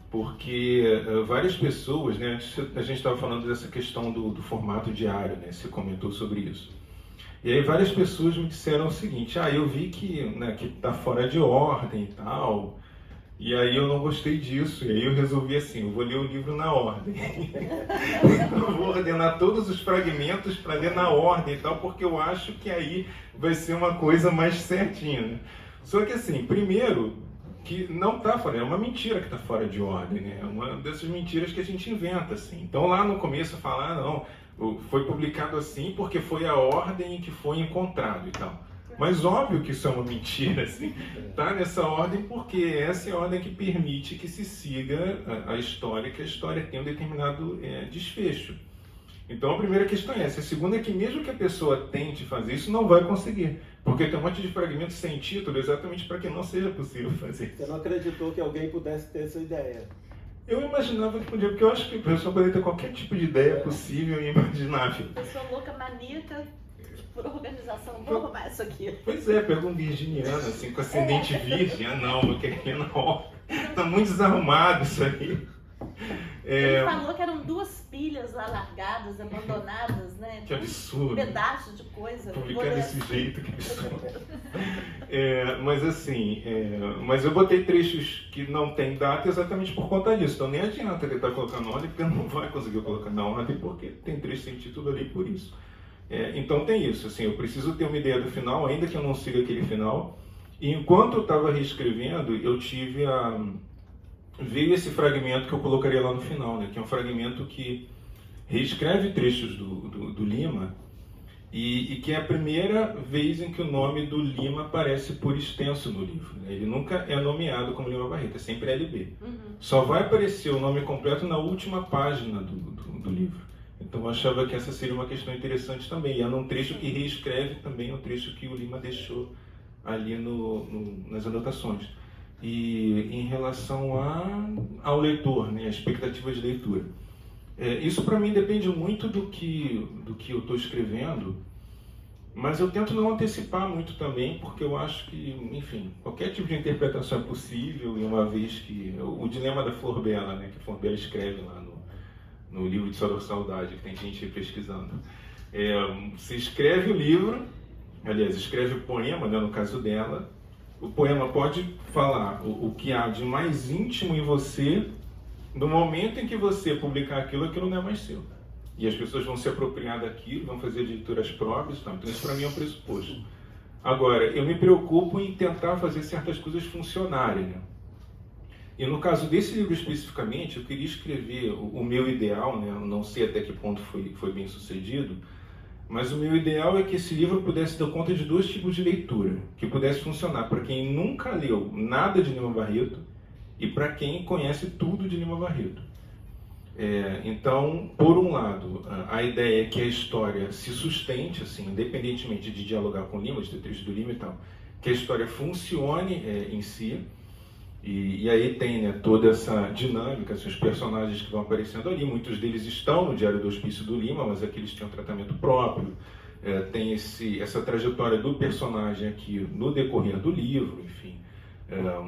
porque várias pessoas, né, a gente estava falando dessa questão do formato diário, né, você comentou sobre isso. E aí várias pessoas me disseram o seguinte: eu vi que está fora de ordem e tal, e aí eu não gostei disso, e aí eu resolvi assim, eu vou ler o livro na ordem. Eu vou ordenar todos os fragmentos para ler na ordem e tal, porque eu acho que aí vai ser uma coisa mais certinha, né? Só que assim, primeiro, que não está fora, é uma mentira que está fora de ordem, né? É uma dessas mentiras que a gente inventa, assim. Então lá no começo falar, não, foi publicado assim porque foi a ordem em que foi encontrado e tal. Mas óbvio que isso é uma mentira, assim. Tá nessa ordem porque essa é a ordem que permite que se siga a história, que a história tenha um determinado desfecho. Então a primeira questão é essa. A segunda é que mesmo que a pessoa tente fazer isso, não vai conseguir. Porque tem um monte de fragmentos sem título exatamente para que não seja possível fazer. Você não acreditou que alguém pudesse ter essa ideia? Eu imaginava que podia, porque eu acho que a pessoa poderia ter qualquer tipo de ideia possível e imaginável. Pessoa louca, maníaca, por organização, vou roubar isso aqui. Pois é, pega um virginiano, assim, com ascendente virgem. Não, eu queria na ordem. Tá muito desarrumado isso aí. Ele falou que eram 2 pilhas lá largadas, abandonadas, né? Que absurdo. Um pedaço de coisa. Publicar desse jeito, que absurdo. Mas assim, mas eu botei trechos que não tem data exatamente por conta disso. Então nem adianta tentar colocar na ordem, porque não vai conseguir colocar na ordem, porque tem trecho sem título ali por isso. Então tem isso, assim, eu preciso ter uma ideia do final, ainda que eu não siga aquele final. E enquanto eu estava reescrevendo, eu tive veio esse fragmento que eu colocaria lá no final, né? Que é um fragmento que reescreve trechos do Lima e que é a primeira vez em que o nome do Lima aparece por extenso no livro, né? Ele nunca é nomeado como Lima Barreto, é sempre LB. Só vai aparecer o nome completo na última página do livro. Então eu achava que essa seria uma questão interessante também. E é um trecho que reescreve também o trecho que o Lima deixou ali nas anotações. E em relação ao leitor, né, a expectativa de leitura. Isso para mim depende muito do que eu estou escrevendo, mas eu tento não antecipar muito também, porque eu acho que, enfim, qualquer tipo de interpretação é possível, e uma vez que... O dilema da Flor Bela, né, que a Flor Bela escreve lá no livro de Salvador Saudade, que tem gente pesquisando. Você escreve o livro, aliás, escreve o poema, né, no caso dela. O poema pode falar o que há de mais íntimo em você. No momento em que você publicar aquilo não é mais seu. E as pessoas vão se apropriar daquilo, vão fazer leituras próprias. Então isso para mim é um pressuposto. Agora, eu me preocupo em tentar fazer certas coisas funcionarem, né? E no caso desse livro especificamente, eu queria escrever o meu ideal, né? Eu não sei até que ponto foi bem sucedido, mas o meu ideal é que esse livro pudesse dar conta de 2 tipos de leitura, que pudesse funcionar para quem nunca leu nada de Lima Barreto e para quem conhece tudo de Lima Barreto. Então, por um lado, a ideia é que a história se sustente, assim, independentemente de dialogar com Lima, de ter trecho do Lima e tal, que a história funcione em si. E aí tem, né, toda essa dinâmica, assim, os personagens que vão aparecendo ali, muitos deles estão no Diário do Hospício do Lima, mas aqueles têm um tratamento próprio. Tem essa trajetória do personagem aqui no decorrer do livro, enfim,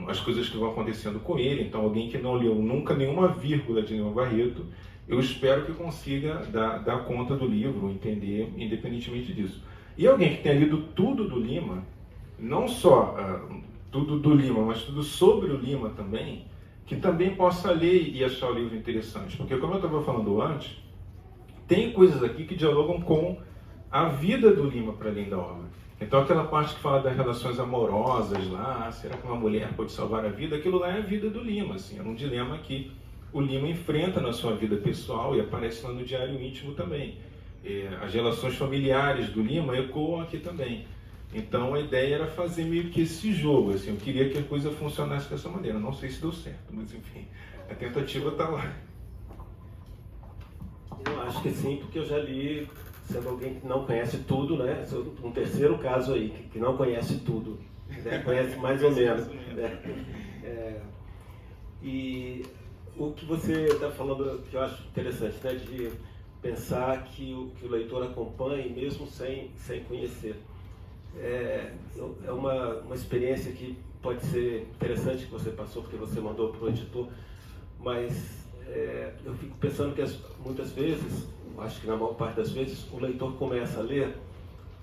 as coisas que vão acontecendo com ele. Então alguém que não leu nunca nenhuma vírgula de Lima Barreto, eu espero que consiga dar conta do livro, entender independentemente disso. E alguém que tenha lido tudo do Lima, não só tudo do Lima, mas tudo sobre o Lima também, que também possa ler e achar o livro interessante. Porque, como eu estava falando antes, tem coisas aqui que dialogam com a vida do Lima para além da obra. Então, aquela parte que fala das relações amorosas lá, será que uma mulher pode salvar a vida? Aquilo lá é a vida do Lima, assim, é um dilema que o Lima enfrenta na sua vida pessoal e aparece lá no Diário Íntimo também. as relações familiares do Lima ecoam aqui também. Então a ideia era fazer meio que esse jogo, assim, eu queria que a coisa funcionasse dessa maneira. Não sei se deu certo, mas enfim, a tentativa está lá. Eu acho que sim, porque eu já li, sendo alguém que não conhece tudo, né? Sou um terceiro caso aí, que não conhece tudo, né? Conhece mais ou menos. Né? E o que você está falando, que eu acho interessante, né? De pensar que o leitor acompanhe mesmo sem conhecer. É uma experiência que pode ser interessante que você passou, porque você mandou para o editor, mas eu fico pensando que muitas vezes, acho que na maior parte das vezes, o leitor começa a ler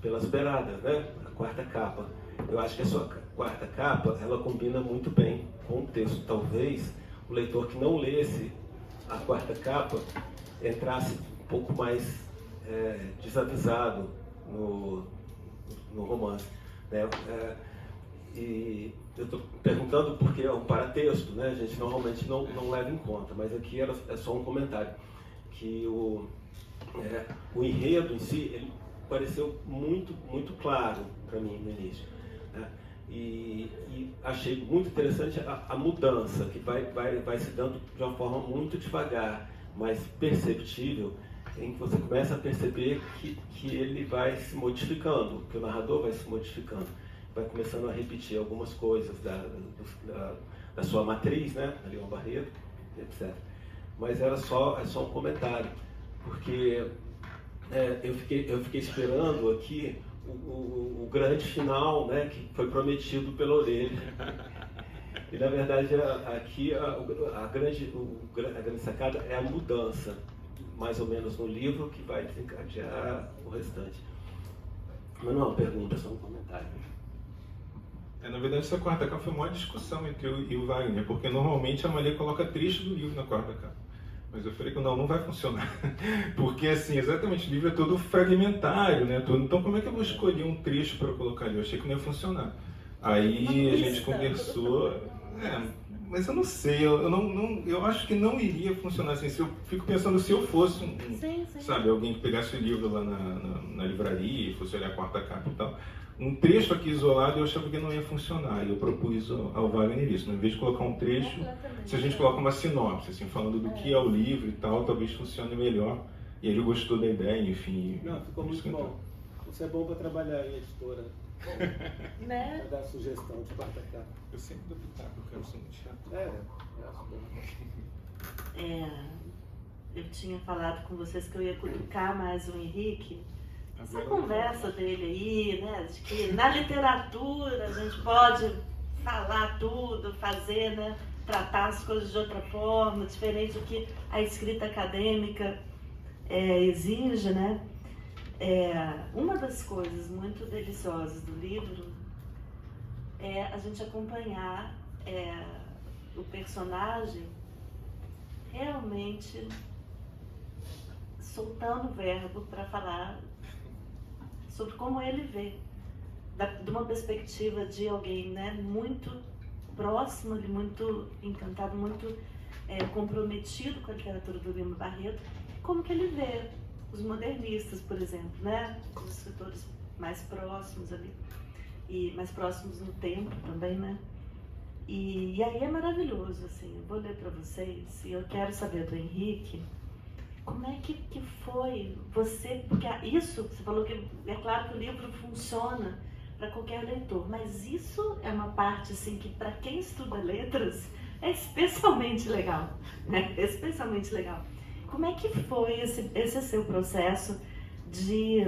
pelas beiradas, né? A quarta capa. Eu acho que a sua quarta capa, ela combina muito bem com o texto. Talvez o leitor que não lesse a quarta capa entrasse um pouco mais desavisado no romance, né? E eu estou perguntando porque é um paratexto, né? A gente normalmente não leva em conta, mas aqui é só um comentário, que o enredo em si, ele pareceu muito claro para mim no início, né? E achei muito interessante a mudança, que vai se dando de uma forma muito devagar, mas perceptível, em que você começa a perceber que ele vai se modificando, que o narrador vai se modificando, vai começando a repetir algumas coisas da sua matriz, né, a Leão Barreto, etc. Mas é só um comentário, porque eu fiquei esperando aqui o grande final, né, que foi prometido pela Orelha. E na verdade aqui a grande sacada é a mudança, mais ou menos no livro, que vai desencadear o restante. Mas não é uma pergunta, é só um comentário. Na verdade, essa quarta capa foi uma discussão entre eu e o Wagner, porque normalmente a Maria coloca trecho do livro na quarta capa. Mas eu falei que não vai funcionar. Porque, assim, exatamente, o livro é todo fragmentário, né? Então, como é que eu vou escolher um trecho para colocar ali? Eu achei que não ia funcionar. Aí a gente conversou... mas eu não sei, eu acho que não iria funcionar assim. Eu fico pensando se eu fosse sabe, alguém que pegasse o livro lá na livraria e fosse olhar a quarta capa e tal. Um trecho aqui isolado eu achava que não ia funcionar. E eu propus ao Wagner isso. Né? Em vez de colocar um trecho, se a gente coloca uma sinopse, assim, falando do que é o livro e tal, talvez funcione melhor. E ele gostou da ideia, enfim. Não, ficou muito bom. Isso é bom para trabalhar em editora. Né? Para dar sugestão de quarta capa. Eu sempre dou pitaco, eu sou muito chato. Eu acho bom. Eu tinha falado com vocês que eu ia cutucar mais o Henrique. Essa conversa dele aí, né, de que na literatura a gente pode falar tudo, fazer, né, tratar as coisas de outra forma, diferente do que a escrita acadêmica exige, né? Uma das coisas muito deliciosas do livro é a gente acompanhar o personagem realmente soltando o verbo para falar sobre como ele vê, de uma perspectiva de alguém, né, muito próximo, muito encantado, muito comprometido com a literatura do Lima Barreto, como que ele vê os modernistas, por exemplo, né, os escritores mais próximos ali, e mais próximos no tempo também, né, e aí é maravilhoso, assim, eu vou ler para vocês, e eu quero saber do Henrique, como é que foi você, porque isso, você falou que é claro que o livro funciona para qualquer leitor, mas isso é uma parte assim que para quem estuda letras é especialmente legal, né? Especialmente legal. Como é que foi esse seu processo de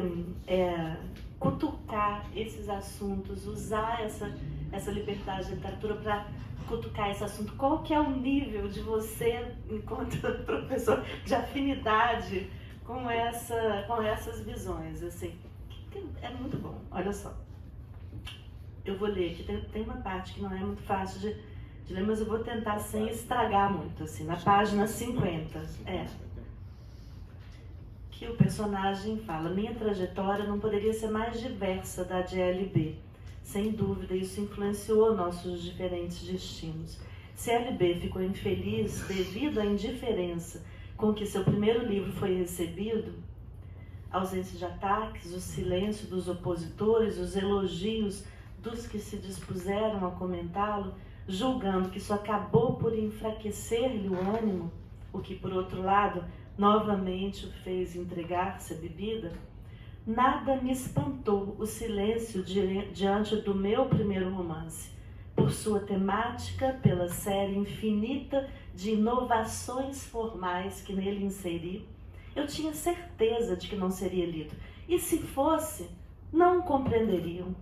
cutucar esses assuntos, usar essa liberdade da literatura para cutucar esse assunto? Qual que é o nível de você, enquanto professor, de afinidade com essas visões? Assim, é muito bom. Olha só. Eu vou ler aqui. Tem uma parte que não é muito fácil de ler, mas eu vou tentar sem estragar muito. Assim, na página 50. Que o personagem fala: minha trajetória não poderia ser mais diversa da de LB. Sem dúvida, isso influenciou nossos diferentes destinos. Se LB ficou infeliz devido à indiferença com que seu primeiro livro foi recebido, a ausência de ataques, o silêncio dos opositores, os elogios dos que se dispuseram a comentá-lo, julgando que isso acabou por enfraquecer-lhe o ânimo, o que, por outro lado, novamente o fez entregar-se à bebida, nada me espantou o silêncio diante do meu primeiro romance, por sua temática, pela série infinita de inovações formais que nele inseri. Eu tinha certeza de que não seria lido, e se fosse, não o compreenderiam.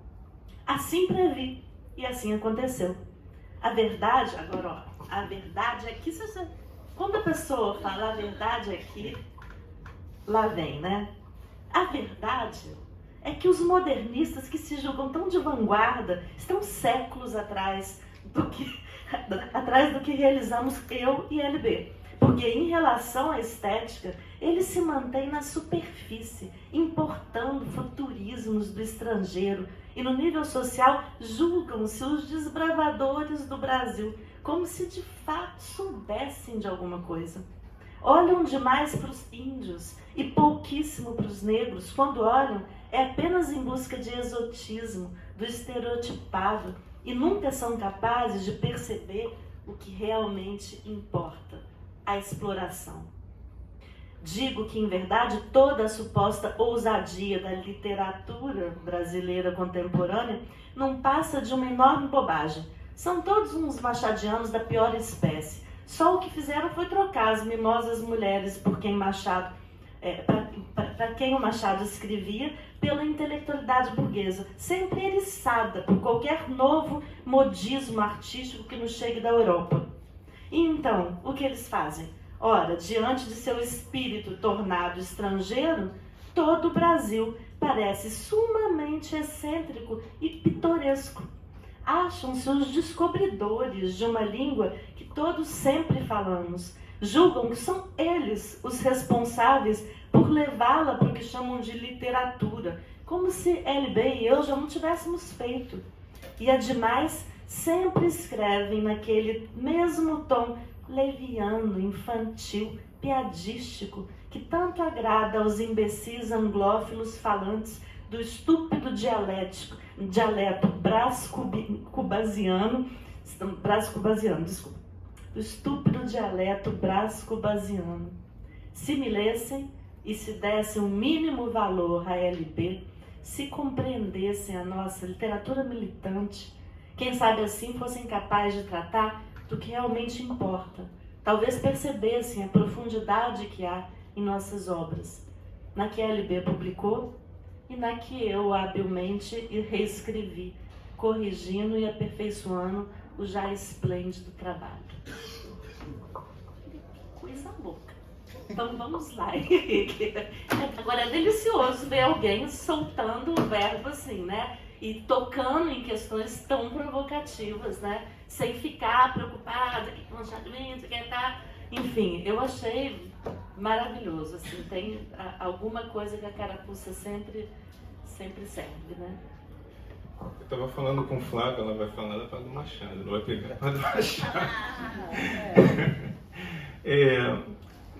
Assim previ, e assim aconteceu. A verdade, agora, ó, a verdade é que, quando a pessoa fala a verdade é que, lá vem, né? A verdade é que os modernistas que se julgam tão de vanguarda estão séculos atrás do que realizamos eu e LB. Porque em relação à estética, ele se mantém na superfície, importando futurismos do estrangeiro, e no nível social julgam-se os desbravadores do Brasil, como se de fato soubessem de alguma coisa. Olham demais para os índios e pouquíssimo para os negros. Quando olham, é apenas em busca de exotismo, do estereotipado, e nunca são capazes de perceber o que realmente importa, a exploração. Digo que, em verdade, toda a suposta ousadia da literatura brasileira contemporânea não passa de uma enorme bobagem. São todos uns machadianos da pior espécie. Só o que fizeram foi trocar as mimosas mulheres por quem Machado, para quem o Machado escrevia, pela intelectualidade burguesa, sempre eriçada por qualquer novo modismo artístico que nos chegue da Europa. E então, o que eles fazem? Ora, diante de seu espírito tornado estrangeiro, todo o Brasil parece sumamente excêntrico e pitoresco. Acham-se os descobridores de uma língua que todos sempre falamos. Julgam que são eles os responsáveis por levá-la para o que chamam de literatura, como se LB e eu já não tivéssemos feito. E, ademais, sempre escrevem naquele mesmo tom leviano, infantil, piadístico, que tanto agrada aos imbecis anglófilos falantes do estúpido dialeto brascubasiano, do estúpido dialeto brascubasiano. Se me lessem e se dessem o mínimo valor a LB, se compreendessem a nossa literatura militante, quem sabe assim fossem capazes de tratar do que realmente importa, talvez percebessem a profundidade que há em nossas obras, na que a LB publicou e na que eu habilmente reescrevi, corrigindo e aperfeiçoando o já esplêndido trabalho. Coisa louca. Então vamos lá. Agora é delicioso ver alguém soltando o verbo assim, né? E tocando em questões tão provocativas, né? Sem ficar preocupada, que manchadamente, que tá... Enfim, eu achei maravilhoso, assim, tem alguma coisa que a carapuça sempre serve, né? Eu estava falando com Flávia, ela vai falar da Pá do Machado, não vai pegar a Pá do Machado.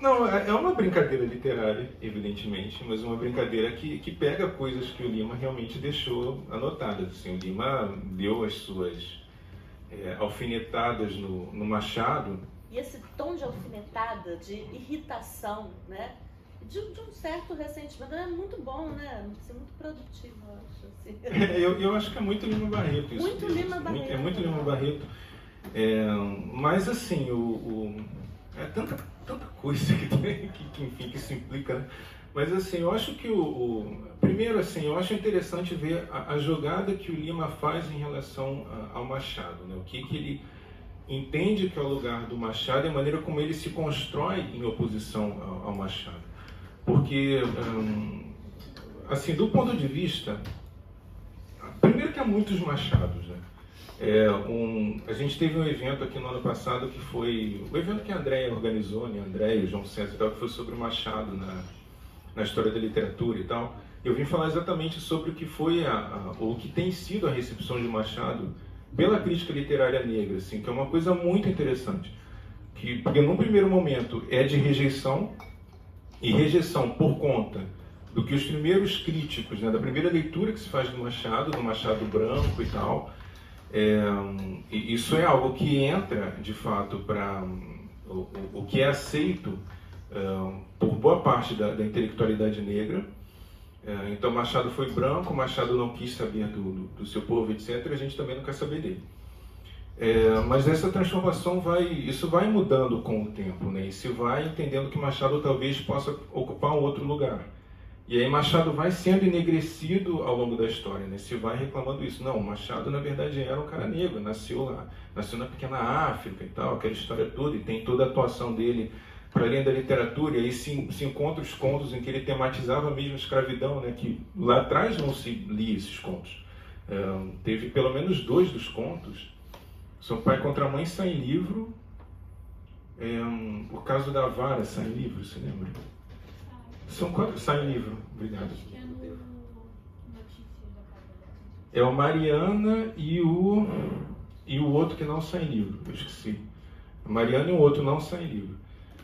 Não, é uma brincadeira literária, evidentemente, mas uma brincadeira que pega coisas que o Lima realmente deixou anotadas. Assim, o Lima deu as suas alfinetadas no Machado. E esse tom de alfinetada, de irritação, né? De um certo ressentimento, é muito bom, né? Isso é muito produtivo, eu acho. Assim. Eu acho que é muito Lima Barreto isso. Muito mesmo. Lima Barreto. É muito Lima Barreto. Mas assim, é tanta coisa que enfim, que se implica, né? Mas assim, eu acho que primeiro assim, eu acho interessante ver a jogada que o Lima faz em relação ao Machado, né? O que ele entende que é o lugar do Machado e a maneira como ele se constrói em oposição ao Machado. Porque, assim, do ponto de vista, primeiro que há muitos Machados, né? A gente teve um evento aqui no ano passado que foi o evento que a Andréia organizou, né? A Andréia e o João César e tal, que foi sobre o Machado na história da literatura e tal. Eu vim falar exatamente sobre o que foi o que tem sido a recepção de Machado pela crítica literária negra, assim, que é uma coisa muito interessante. Porque num primeiro momento é de rejeição, e rejeição por conta do que os primeiros críticos, né, da primeira leitura que se faz do Machado branco e tal. Isso é algo que entra, de fato, para o que é aceito por boa parte da intelectualidade negra. Então Machado foi branco, Machado não quis saber do seu povo, etc. A gente também não quer saber dele. Mas essa transformação isso vai mudando com o tempo, né? E se vai entendendo que Machado talvez possa ocupar um outro lugar. E aí Machado vai sendo enegrecido ao longo da história, né? Se vai reclamando isso. Não, Machado na verdade era um cara negro, nasceu lá, nasceu na pequena África e tal, aquela história toda, e tem toda a atuação dele para além da literatura, e aí se encontra os contos em que ele tematizava mesmo a escravidão, né? Que lá atrás não se lia esses contos. Teve pelo menos 2 dos contos. Seu pai contra a mãe sai em livro. O caso da vara sai em livro, você lembra? São 4, sai em livro, obrigado. É o Mariana e o outro que não sai em livro, eu esqueci. A Mariana e o outro não saem em livro.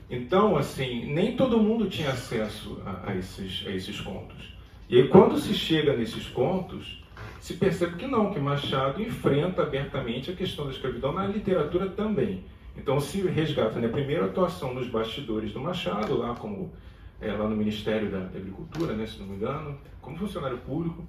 Então, assim, nem todo mundo tinha acesso a esses contos. E aí, quando se chega nesses contos, se percebe que não, que Machado enfrenta abertamente a questão da escravidão na literatura também. Então, se resgata, né, a primeira atuação nos bastidores do Machado, lá no Ministério da Agricultura, né, se não me engano, como funcionário público,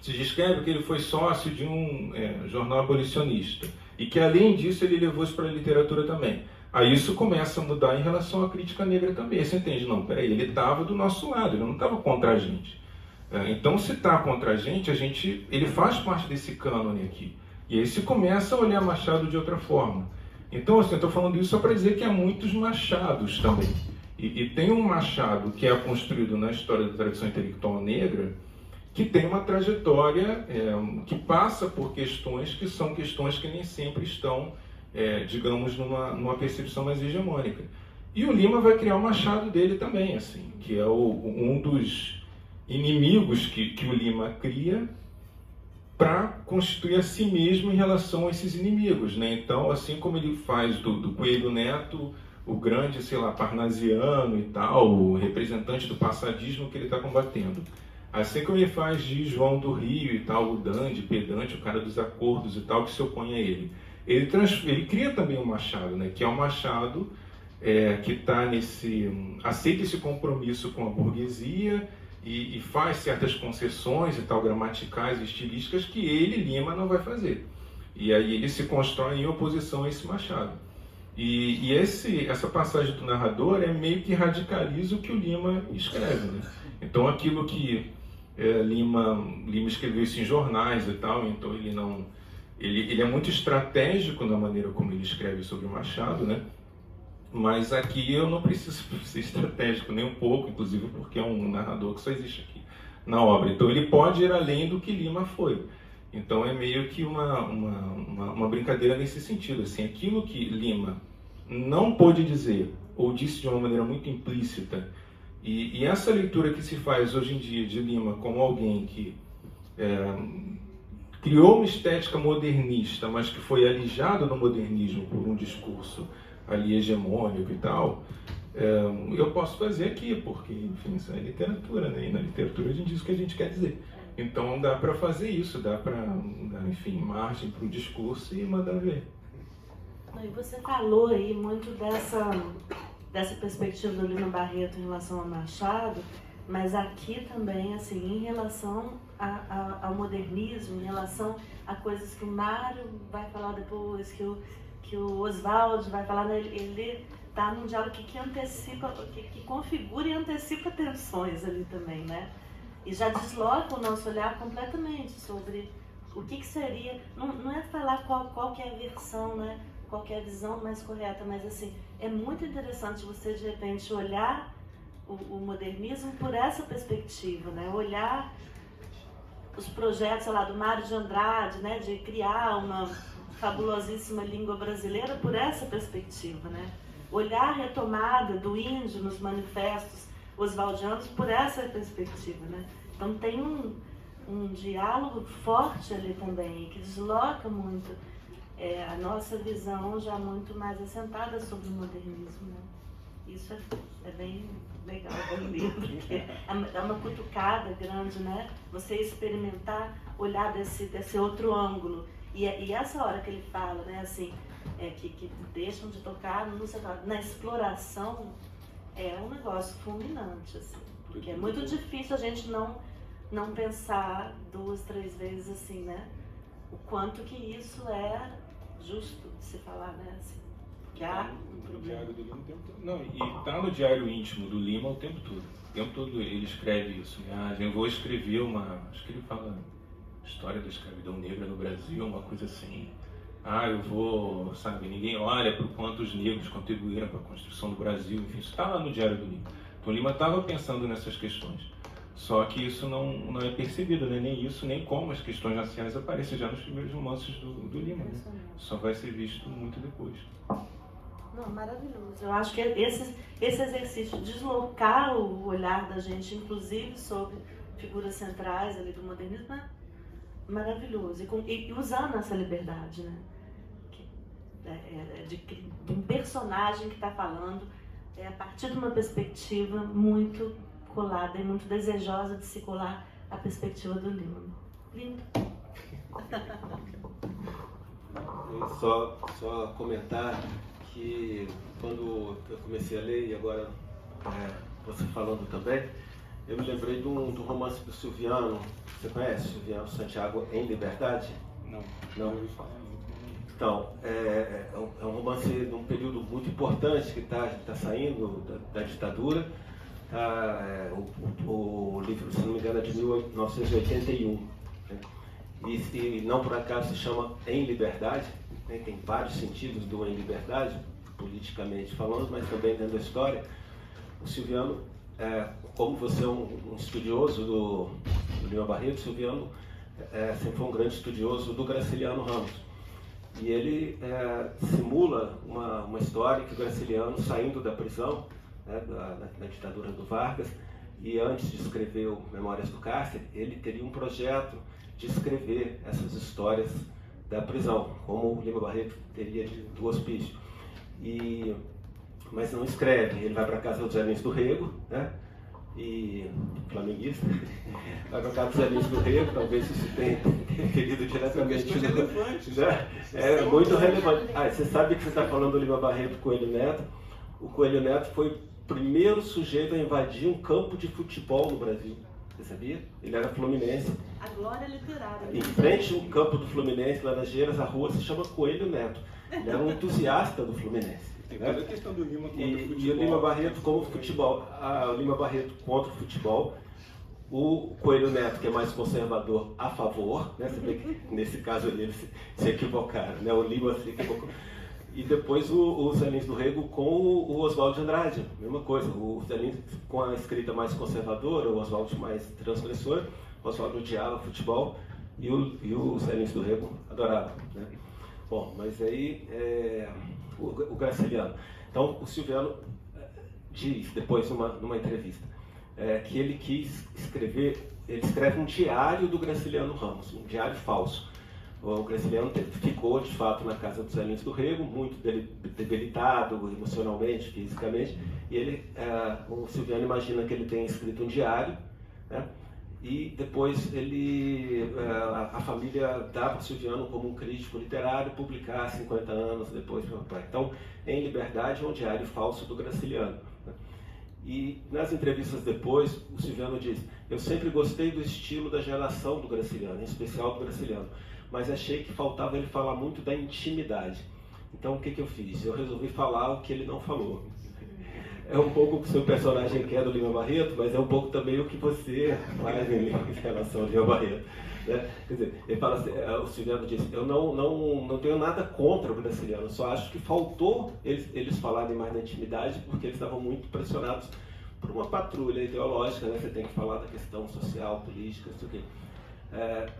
se descreve que ele foi sócio de um jornal abolicionista e que, além disso, ele levou isso para a literatura também. Aí isso começa a mudar em relação à crítica negra também. Você entende? Não, peraí, ele estava do nosso lado, ele não estava contra a gente. Então, se está contra a gente, ele faz parte desse cânone aqui. E aí se começa a olhar Machado de outra forma. Então, assim, eu estou falando isso só para dizer que há muitos Machados também. E tem um Machado que é construído na história da tradição intelectual negra, que tem uma trajetória que passa por questões que são questões que nem sempre estão, digamos, numa percepção mais hegemônica. E o Lima vai criar o Machado dele também, assim, que é um dos inimigos que o Lima cria para constituir a si mesmo em relação a esses inimigos, né? Então, assim como ele faz do Coelho Neto o grande, sei lá, parnasiano e tal, o representante do passadismo que ele está combatendo. Assim como ele faz de João do Rio e tal, o dandy, pedante, o cara dos acordos e tal, que se opõe a ele. Ele cria também um Machado, né? Que é um Machado que está aceita esse compromisso com a burguesia e faz certas concessões e tal, gramaticais e estilísticas que ele, Lima, não vai fazer. E aí ele se constrói em oposição a esse Machado. E essa passagem do narrador meio que radicaliza o que o Lima escreve, né? Então aquilo que Lima escreveu isso em jornais e tal, então ele é muito estratégico na maneira como ele escreve sobre o Machado, né? Mas aqui eu não preciso ser estratégico nem um pouco, inclusive porque é um narrador que só existe aqui na obra. Então ele pode ir além do que Lima foi. Então é meio que uma brincadeira nesse sentido. Assim, aquilo que Lima não pôde dizer, ou disse de uma maneira muito implícita, e essa leitura que se faz hoje em dia de Lima como alguém que criou uma estética modernista, mas que foi alijado do modernismo por um discurso ali hegemônico e tal, eu posso fazer aqui, porque, enfim, isso é literatura, né? E na literatura a gente diz o que a gente quer dizer. Então dá para fazer isso, dá para dar, enfim, margem para o discurso e mandar ver. E você falou aí muito dessa perspectiva do Lima Barreto em relação ao Machado, mas aqui também, assim, em relação ao modernismo, em relação a coisas que o Mário vai falar depois, que o Oswald vai falar, né? Ele está num diálogo que antecipa, que configura e antecipa tensões ali também, né? E já desloca o nosso olhar completamente sobre o que seria, não é falar qual que é a versão, né? Qual que é a visão mais correta, mas assim, é muito interessante você de repente olhar o modernismo por essa perspectiva, né? Olhar os projetos, sei lá, do Mário de Andrade, né? De criar uma fabulosíssima língua brasileira por essa perspectiva, né? Olhar a retomada do índio nos manifestos oswaldianos por essa perspectiva, né? Então tem um diálogo forte ali também, que desloca muito a nossa visão já muito mais assentada sobre o modernismo, né? Isso é bem legal do livro, porque é uma cutucada grande, né? Você experimentar, olhar desse outro ângulo. E essa hora que ele fala, né, assim, que deixam de tocar na exploração, é um negócio fulminante, assim. Porque é muito difícil a gente não pensar 2, 3 vezes assim, né? O quanto que isso é justo de se falar, né? Assim, que há um problema. Diário do Lima o tempo todo. Não, e tá no diário íntimo do Lima o tempo todo. O tempo todo ele escreve isso. Eu vou escrever acho que ele fala história da escravidão negra no Brasil, uma coisa assim. Eu vou, sabe, ninguém olha para o quanto os negros contribuíram para a construção do Brasil, enfim, isso está lá no diário do Lima. Então o Lima estava pensando nessas questões. Só que isso não é percebido, né? Nem isso, nem como as questões raciais aparecem já nos primeiros romances do Lima. Né? Só vai ser visto muito depois. Não, maravilhoso. Eu acho que esse exercício de deslocar o olhar da gente, inclusive sobre figuras centrais ali do modernismo, é maravilhoso. E usando essa liberdade, né? De um personagem que está falando a partir de uma perspectiva muito colada e muito desejosa de se colar a perspectiva do Lima. Lindo. Só comentar que quando eu comecei a ler, e agora você falando também, eu me lembrei do romance do Silviano. Você conhece Silviano Santiago, Em Liberdade? Não. Então, é um romance de um período muito importante que está saindo da ditadura. O livro, se não me engano, é de 1981. Né? E não por acaso se chama Em Liberdade. Né? Tem vários sentidos do Em Liberdade, politicamente falando, mas também dentro da história. O Silviano, como você é um estudioso do Lima Barreto, o Silviano sempre foi um grande estudioso do Graciliano Ramos. E ele simula uma história que o Graciliano, saindo da prisão, né, da ditadura do Vargas, e antes de escrever o Memórias do Cárcere, ele teria um projeto de escrever essas histórias da prisão, como o Lima Barreto teria do hospício. Mas não escreve, ele vai para a casa dos Zé Lins do Rego, né? E flamenguista, vai para a casa dos Zé Lins do Rego, talvez isso tenha referido diretamente. É muito relevante. Você sabe que você está falando do Lima Barreto Coelho Neto? O Coelho Neto foi o primeiro sujeito a invadir um campo de futebol no Brasil. Você sabia? Ele era fluminense. A glória literária. Em frente ao campo do Fluminense, Laranjeiras, a rua se chama Coelho Neto. Ele era um entusiasta do Fluminense. Tem toda a questão do Lima contra o futebol. E o Lima Barreto como futebol. O Lima Barreto contra o futebol. O Coelho Neto, que é mais conservador, a favor. Né? Você vê que nesse caso eles se equivocaram. Né? O Lima se equivocou. E depois o Zé Lins do Rego com o Oswald de Andrade. Mesma coisa. O Zé Lins com a escrita mais conservadora, o Oswald mais transgressor. O Oswald odiava futebol e o Zé Lins do Rego adorava. Né? Bom, mas aí o Graciliano. Então, o Silviano diz, depois numa entrevista, que ele quis escrever, ele escreve um diário do Graciliano Ramos, um diário falso. O Graciliano ficou, de fato, na casa dos Zé Lins do Rego, muito debilitado emocionalmente, fisicamente, e o Silviano imagina que ele tenha escrito um diário, né? E depois a família dá para o Silviano como um crítico literário publicar 50 anos depois. Então, Em Liberdade é um diário falso do Graciliano. Né? E nas entrevistas depois, o Silviano diz: eu sempre gostei do estilo da geração do Graciliano, em especial do Graciliano, mas achei que faltava ele falar muito da intimidade. Então, o que eu fiz? Eu resolvi falar o que ele não falou. É um pouco o que o seu personagem quer do Lima Barreto, mas é um pouco também o que você faz em relação ao Lima Barreto. Né? Quer dizer, ele fala assim, o Silviano diz: eu não tenho nada contra o Graciliano, só acho que faltou eles falarem mais da intimidade, porque eles estavam muito pressionados por uma patrulha ideológica, né? Você tem que falar da questão social, política, não sei o quê.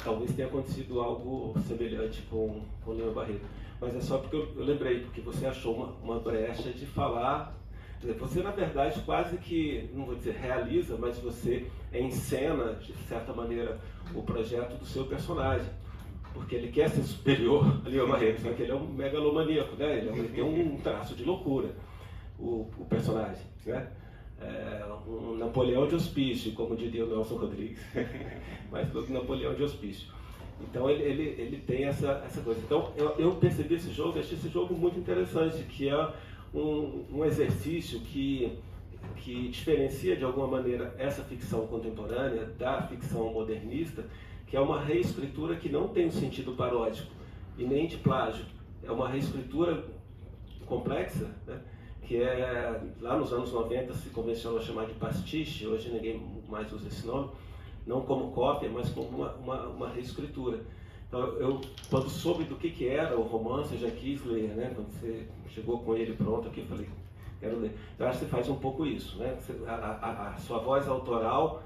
Talvez tenha acontecido algo semelhante com o Lima Barreto, mas é só porque eu lembrei, porque você achou uma brecha de falar. Você, na verdade, quase que, não vou dizer realiza, mas você encena, de certa maneira, o projeto do seu personagem. Porque ele quer ser superior a Lima Barreto, só que ele é um megalomaníaco, né? Ele tem um traço de loucura. o personagem, né? Um Napoleão de hospício, como diria o Nelson Rodrigues, mais do que Napoleão de hospício. Então ele tem essa coisa. Então eu percebi esse jogo, achei esse jogo muito interessante, que é um exercício que diferencia de alguma maneira essa ficção contemporânea da ficção modernista, que é uma reescritura que não tem um sentido paródico e nem de plágio. É uma reescritura complexa, né? Que lá nos anos 90 se convencionou a chamar de pastiche, hoje ninguém mais usa esse nome, não como cópia, mas como uma reescritura. Então, eu, quando soube do que era o romance, eu já quis ler, né? Quando você chegou com ele pronto aqui, eu falei, quero ler. Eu acho que você faz um pouco isso, né? A sua voz autoral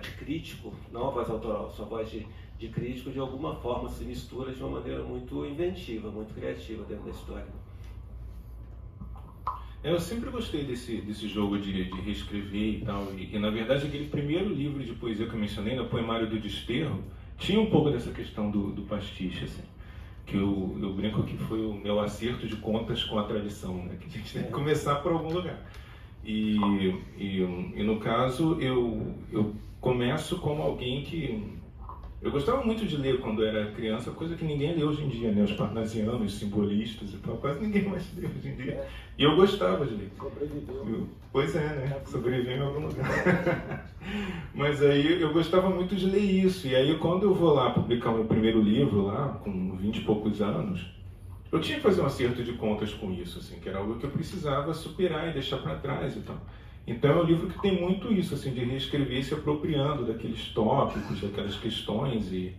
de crítico, não a voz autoral, sua voz de crítico, de alguma forma se mistura de uma maneira muito inventiva, muito criativa dentro da história. Eu sempre gostei desse jogo de reescrever e tal, e na verdade aquele primeiro livro de poesia que eu mencionei, no Poemário do Desterro, tinha um pouco dessa questão do pastiche, assim, que eu brinco que foi o meu acerto de contas com a tradição, né, que a gente tem que começar por algum lugar. E no caso, eu começo como alguém que... Eu gostava muito de ler quando era criança, coisa que ninguém lê hoje em dia, né? Os parnasianos, os simbolistas e tal, quase ninguém mais lê hoje em dia. E eu gostava de ler. Sobreviveu. Pois é, né? Sobreviveu em algum lugar. Mas aí eu gostava muito de ler isso. E aí quando eu vou lá publicar o meu primeiro livro, lá com 20 e poucos anos, eu tinha que fazer um acerto de contas com isso, assim, que era algo que eu precisava superar e deixar para trás e tal. Então é um livro que tem muito isso, assim, de reescrever se apropriando daqueles tópicos, daquelas questões e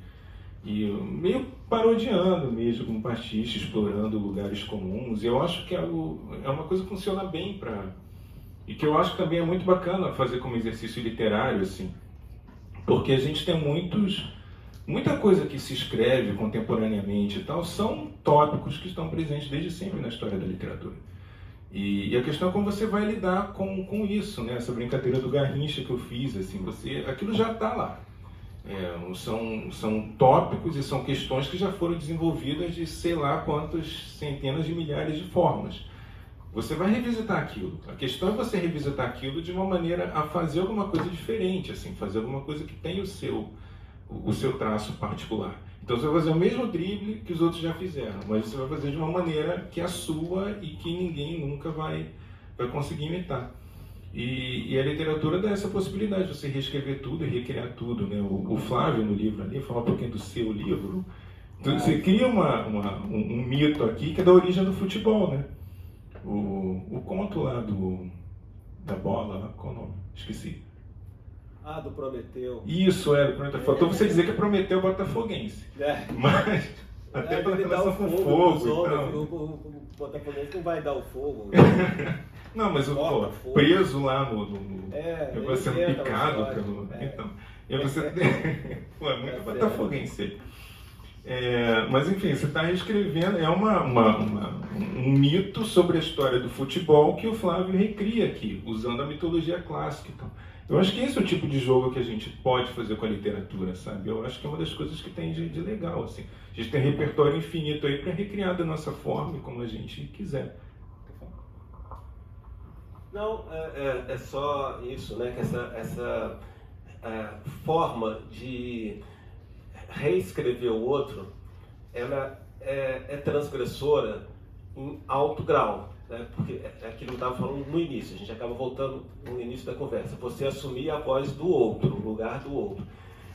meio parodiando mesmo, com pastiche, explorando lugares comuns. E eu acho que é uma coisa que funciona bem e que eu acho que também é muito bacana fazer como exercício literário, assim, porque a gente tem muita coisa que se escreve contemporaneamente e tal, são tópicos que estão presentes desde sempre na história da literatura. E a questão é como você vai lidar com isso, né? Essa brincadeira do Garrincha que eu fiz, assim, aquilo já está lá. São tópicos e são questões que já foram desenvolvidas de sei lá quantas centenas de milhares de formas. Você vai revisitar aquilo. A questão é você revisitar aquilo de uma maneira a fazer alguma coisa diferente, assim, fazer alguma coisa que tenha o seu traço particular. Então você vai fazer o mesmo drible que os outros já fizeram, mas você vai fazer de uma maneira que é a sua e que ninguém nunca vai conseguir imitar. E a literatura dá essa possibilidade de você reescrever tudo e recriar tudo, né? O Flávio, no livro ali, fala um pouquinho do seu livro. Então, você cria um mito aqui que é da origem do futebol, né? O conto lá da bola, qual é o nome? Esqueci. Do Prometeu. Isso, do Prometeu. Faltou você dizer que é Prometeu botafoguense. Mas, até pela relação com fogo e tal. O botafoguense não vai dar o fogo. Não, mas preso lá no sendo picado pelo... Então, e você é muito botafoguense. Mas enfim, você está reescrevendo, um mito sobre a história do futebol que o Flávio recria aqui, usando a mitologia clássica. Então, eu acho que esse é o tipo de jogo que a gente pode fazer com a literatura, sabe? Eu acho que é uma das coisas que tem de legal, assim. A gente tem repertório infinito aí para recriar da nossa forma e como a gente quiser. Não, é só isso, né? Que essa forma de reescrever o outro, ela é transgressora em alto grau, né? Porque é aquilo que eu estava falando no início, a gente acaba voltando no início da conversa, você assumir a voz do outro, o lugar do outro.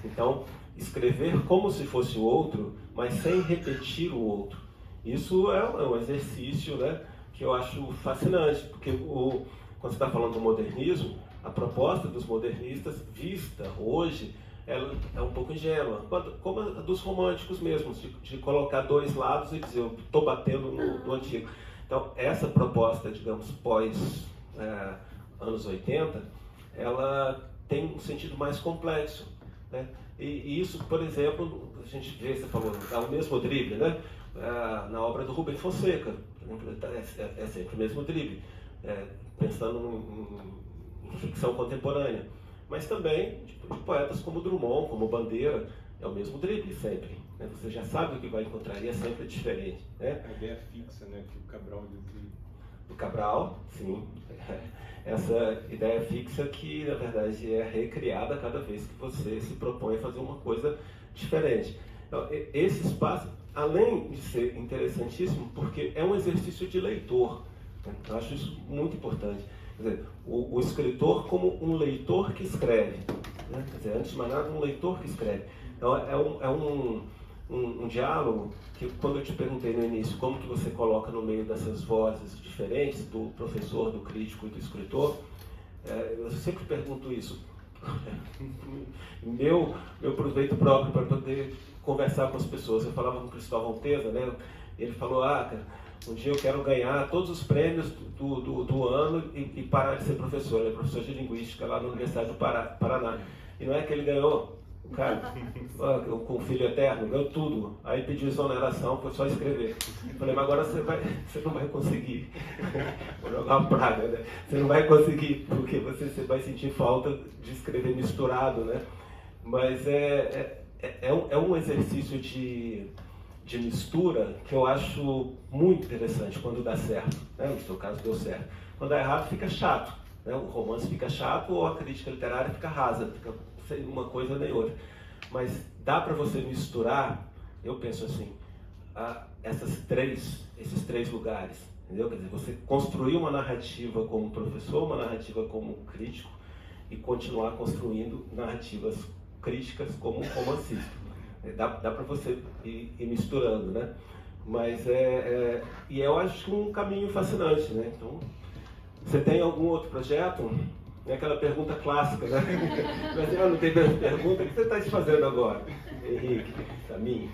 Então, escrever como se fosse o outro, mas sem repetir o outro. Isso é um exercício, né, que eu acho fascinante, porque quando você está falando do modernismo, a proposta dos modernistas, vista hoje, ela é um pouco ingênua, como a dos românticos mesmo, de colocar dois lados e dizer, eu estou batendo no antigo. Então, essa proposta, digamos, pós anos 80, ela tem um sentido mais complexo, né? E isso, por exemplo, a gente vê, você falou, é o mesmo drible, né? Na obra do Rubem Fonseca, é sempre o mesmo drible, pensando em ficção contemporânea. Mas também de poetas como Drummond, como Bandeira, é o mesmo drible sempre, né? Você já sabe o que vai encontrar e é sempre diferente, né? A ideia fixa, né, que o Cabral dizia. do Cabral, sim. Essa ideia fixa que, na verdade, é recriada cada vez que você se propõe a fazer uma coisa diferente. Então, esse espaço, além de ser interessantíssimo, porque é um exercício de leitor. Eu acho isso muito importante. Quer dizer, o escritor como um leitor que escreve. Né? Quer dizer, antes de mais nada, um leitor que escreve. Então, é um diálogo que, quando eu te perguntei no início como que você coloca no meio dessas vozes diferentes, do professor, do crítico e do escritor, eu sempre pergunto isso. meu proveito próprio para poder conversar com as pessoas. Eu falava com o Cristóvão Teza, né? Ele falou, cara, um dia eu quero ganhar todos os prêmios do ano e parar de ser professor. Ele é professor de linguística lá na Universidade do Paraná. E não é que ele ganhou, cara, com o filho eterno, ganhou tudo. Aí pediu exoneração, foi só escrever. Eu falei, mas agora você não vai conseguir. Vou jogar uma praga, né? Você não vai conseguir, porque você vai sentir falta de escrever misturado, né? Mas é um exercício de mistura que eu acho muito interessante quando dá certo, né? No seu caso deu certo. Quando dá errado fica chato, né? O romance fica chato ou a crítica literária fica rasa, fica sem uma coisa nem outra. Mas dá para você misturar, eu penso assim, esses três lugares, entendeu? Quer dizer, você construir uma narrativa como professor, uma narrativa como crítico e continuar construindo narrativas críticas como romancista. Dá para você ir misturando, né? Mas e eu acho um caminho fascinante, né? Então, você tem algum outro projeto? É aquela pergunta clássica, né? Mas não tem pergunta, o que você está fazendo agora, Henrique, Samir?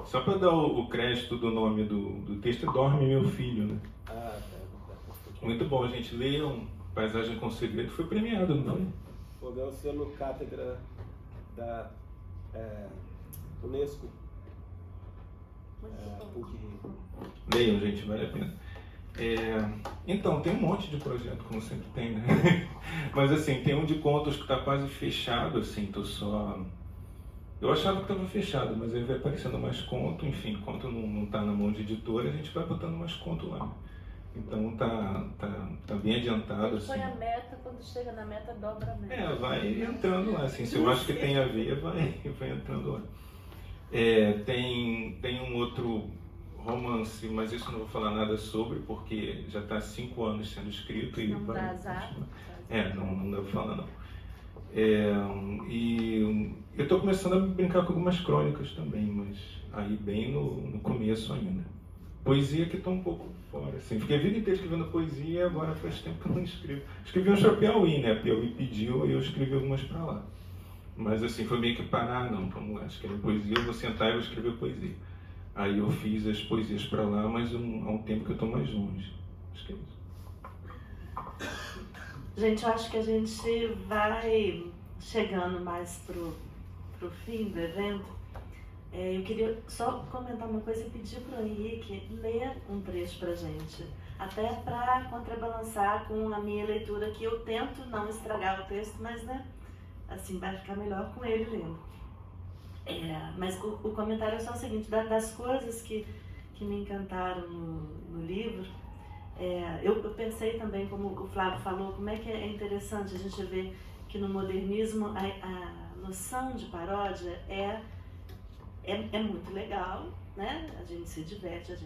Só para dar o crédito do nome do texto, Dorme Meu Filho, né? Tá. Muito bom, a gente leu Paisagem com Segredo, foi premiado, não foi? Vou ganhar o selo cátedra da Unesco. Leiam, gente, vale a pena. Então, tem um monte de projeto, como sempre tem, né? Mas assim, tem um de contos que está quase fechado, assim, tô só... Eu achava que estava fechado, mas aí vai aparecendo mais conto, enfim, conto não está na mão de editora, a gente vai botando mais conto lá. Então tá bem adiantado, assim. Põe a meta, quando chega na meta, dobra a meta. Vai entrando lá, assim, se eu acho que tem a ver, vai entrando lá. Tem um outro romance, mas isso eu não vou falar nada sobre, porque já está há 5 anos sendo escrito e não vai... dá azar. Não devo falar não. E eu estou começando a brincar com algumas crônicas também, mas aí bem no começo ainda. Poesia que está um pouco fora, assim. Fiquei a vida inteira escrevendo poesia e agora faz tempo que eu não escrevo. Escrevi uns para Piauí, né? Piauí pediu e eu escrevi algumas para lá. Mas assim, foi meio que parar, não, vamos lá, escrever poesia, eu vou sentar e vou escrever poesia. Aí eu fiz as poesias para lá, mas há um tempo que eu estou mais longe. Acho que é isso. Gente, eu acho que a gente vai chegando mais pro fim do evento. Eu queria só comentar uma coisa e pedir para o Henrique ler um trecho para a gente, até para contrabalançar com a minha leitura, que eu tento não estragar o texto, mas né, assim vai ficar melhor com ele lendo. Mas o comentário é só o seguinte, das coisas que me encantaram no livro, eu pensei também, como o Flávio falou, como é que é interessante a gente ver que no modernismo a noção de paródia é muito legal, né? A gente se diverte,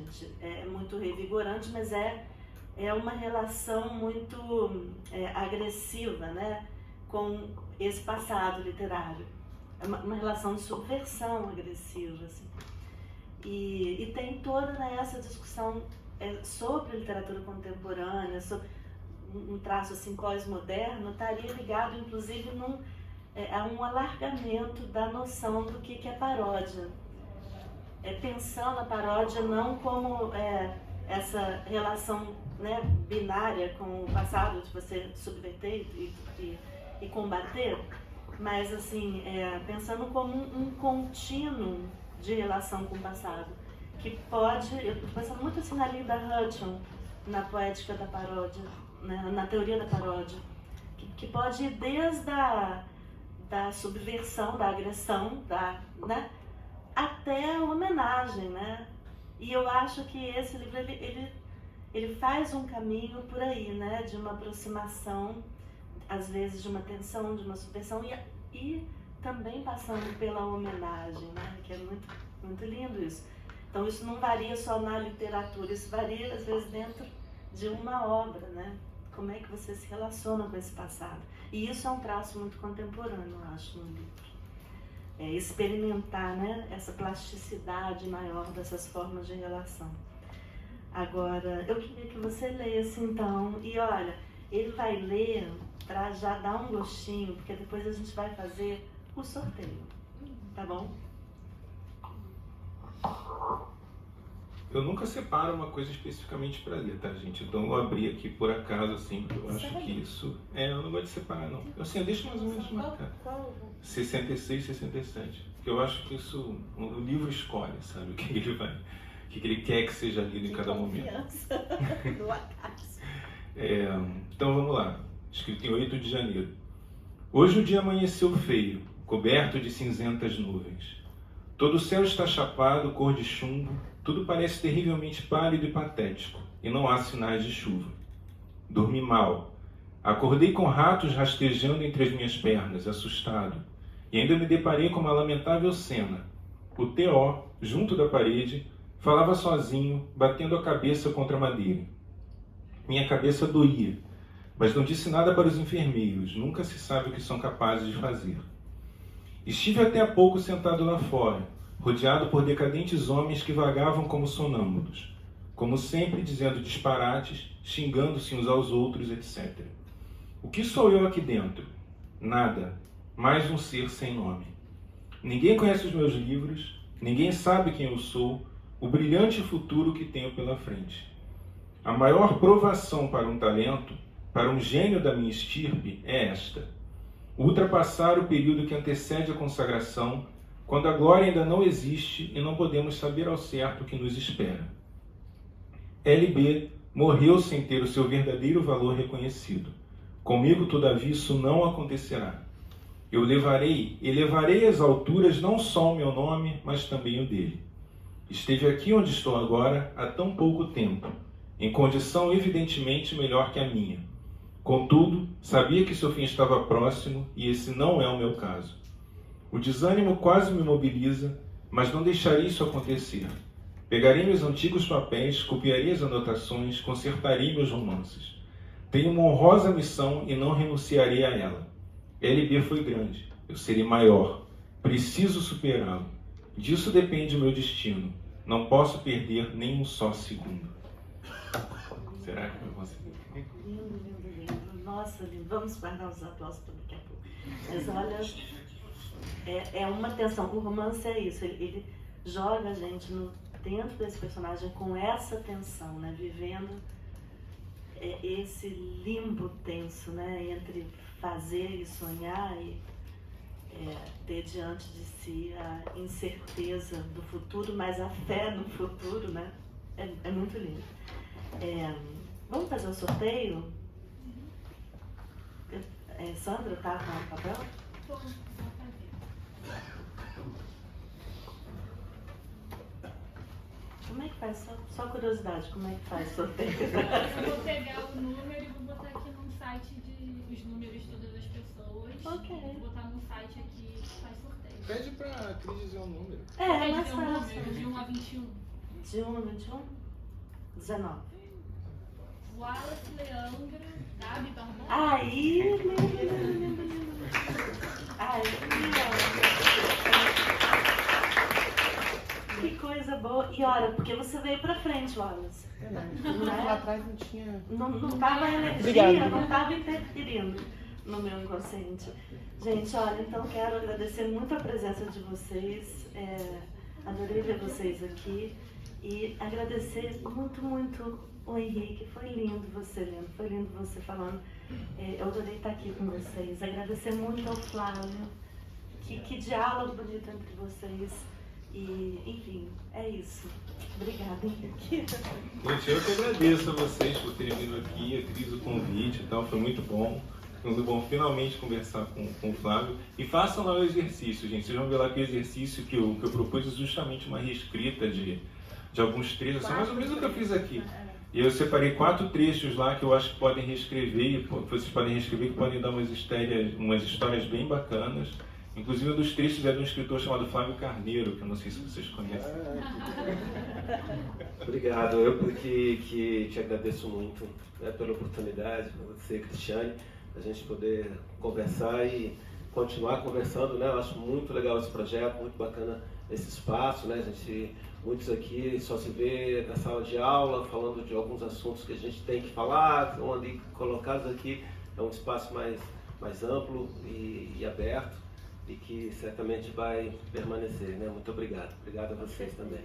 é muito revigorante, mas é uma relação muito agressiva, né? Com esse passado literário. É uma relação de subversão agressiva, assim. E tem toda essa discussão sobre literatura contemporânea, sobre um traço assim pós-moderno, estaria ligado inclusive a um alargamento da noção do que é paródia. Pensando a paródia não como essa relação, né, binária com o passado, de você subverter e combater, mas assim, pensando como um contínuo de relação com o passado, que pode, eu estou pensando muito assim na Linda Hutton, na poética da paródia, né, na teoria da paródia, que pode ir desde da subversão, da agressão, né, até a homenagem, né? E eu acho que esse livro, ele faz um caminho por aí, né? De uma aproximação, às vezes de uma tensão, de uma subversão, e também passando pela homenagem, né? Que é muito, muito lindo isso. Então isso não varia só na literatura, isso varia às vezes dentro de uma obra, né? Como é que você se relaciona com esse passado. E isso é um traço muito contemporâneo, eu acho, no livro. Experimentar, né, essa plasticidade maior dessas formas de relação. Agora, eu queria que você lesse então, e olha, ele vai ler para já dar um gostinho, porque depois a gente vai fazer o sorteio, tá bom? Eu nunca separo uma coisa especificamente para ler, tá, gente? Então eu abri aqui por acaso, assim, porque eu acho que isso... eu não gosto de separar, não. Eu deixo mais ou menos marcado. 66, 67. Porque eu acho que isso... O livro escolhe, sabe? O que ele vai... O que ele quer que seja lido em cada momento. Do acaso. Então vamos lá. Escrito em 8 de janeiro. Hoje o dia amanheceu feio, coberto de cinzentas nuvens. Todo o céu está chapado, cor de chumbo. Tudo parece terrivelmente pálido e patético, e não há sinais de chuva. Dormi mal. Acordei com ratos rastejando entre as minhas pernas, assustado, e ainda me deparei com uma lamentável cena. O T.O., junto da parede, falava sozinho, batendo a cabeça contra a madeira. Minha cabeça doía, mas não disse nada para os enfermeiros, nunca se sabe o que são capazes de fazer. Estive até há pouco sentado lá fora, rodeado por decadentes homens que vagavam como sonâmbulos, como sempre dizendo disparates, xingando-se uns aos outros, etc. O que sou eu aqui dentro? Nada, mais um ser sem nome. Ninguém conhece os meus livros, ninguém sabe quem eu sou, o brilhante futuro que tenho pela frente. A maior provação para um talento, para um gênio da minha estirpe, é esta: ultrapassar o período que antecede a consagração, quando a glória ainda não existe e não podemos saber ao certo o que nos espera. LB morreu sem ter o seu verdadeiro valor reconhecido. Comigo, todavia, isso não acontecerá. Eu elevarei às alturas não só o meu nome, mas também o dele. Esteve aqui onde estou agora há tão pouco tempo, em condição evidentemente melhor que a minha. Contudo, sabia que seu fim estava próximo e esse não é o meu caso. O desânimo quase me mobiliza, mas não deixarei isso acontecer. Pegarei meus antigos papéis, copiarei as anotações, consertarei meus romances. Tenho uma honrosa missão e não renunciarei a ela. LB foi grande, eu serei maior. Preciso superá-lo. Disso depende o meu destino. Não posso perder nem um só segundo. Será que eu vou conseguir? Lindo, lindo, lindo. Nossa, lindo. Vamos guardar os aplausos para daqui a pouco. Mas olha... É uma tensão. O romance é isso, ele joga a gente dentro desse personagem com essa tensão, né? Vivendo esse limbo tenso, né? Entre fazer e sonhar e ter diante de si a incerteza do futuro, mas a fé no futuro, né? É muito lindo. Vamos fazer o sorteio? Sandra, tá com o papel? Como é que faz? Só curiosidade, como é que faz o sorteio? Eu vou pegar o número e vou botar aqui num site os números de todas as pessoas. Ok. Vou botar num site aqui que faz sorteio. Pede pra Cris dizer o número. É mais dizer um fácil. número, de 1 a 21. De 1 a 21? 19. Wallace Leandro, Gabi Barbosa. Aí, lindo. Aí, ó. Que coisa boa. E olha, porque você veio pra frente, Wallace. Lá atrás não tinha... Não tava energia, Obrigada. não tava interferindo no meu inconsciente. Gente, olha, então quero agradecer muito a presença de vocês. Adorei ver vocês aqui. E agradecer muito, muito o Henrique. Foi lindo você lendo, foi lindo você falando. Eu adorei estar aqui com vocês. Agradecer muito ao Flávio. Que diálogo bonito entre vocês. E, enfim, é isso. Obrigada, Henrique. Gente, eu que agradeço a vocês por terem vindo aqui, a Cris, o convite e tal, foi muito bom. Então é bom finalmente conversar com o Flávio. E façam lá o exercício, gente. Vocês vão ver lá que o exercício que eu propus é justamente uma reescrita de alguns trechos, assim, mais ou menos o que eu fiz aqui. E eu separei 4 trechos lá que eu acho que podem reescrever, vocês podem reescrever, que podem dar umas histórias bem bacanas. Inclusive, um dos trechos é de um escritor chamado Flávio Carneiro, que eu não sei se vocês conhecem. Obrigado, eu que te agradeço muito, né, pela oportunidade, para você, Cristiane, a gente poder conversar e continuar conversando, né? Eu acho muito legal esse projeto, muito bacana esse espaço, né? Muitos aqui só se vê na sala de aula, falando de alguns assuntos que a gente tem que falar, estão ali colocados aqui, é um espaço mais amplo e aberto, e que certamente vai permanecer, né? Muito obrigado. Obrigado a vocês também.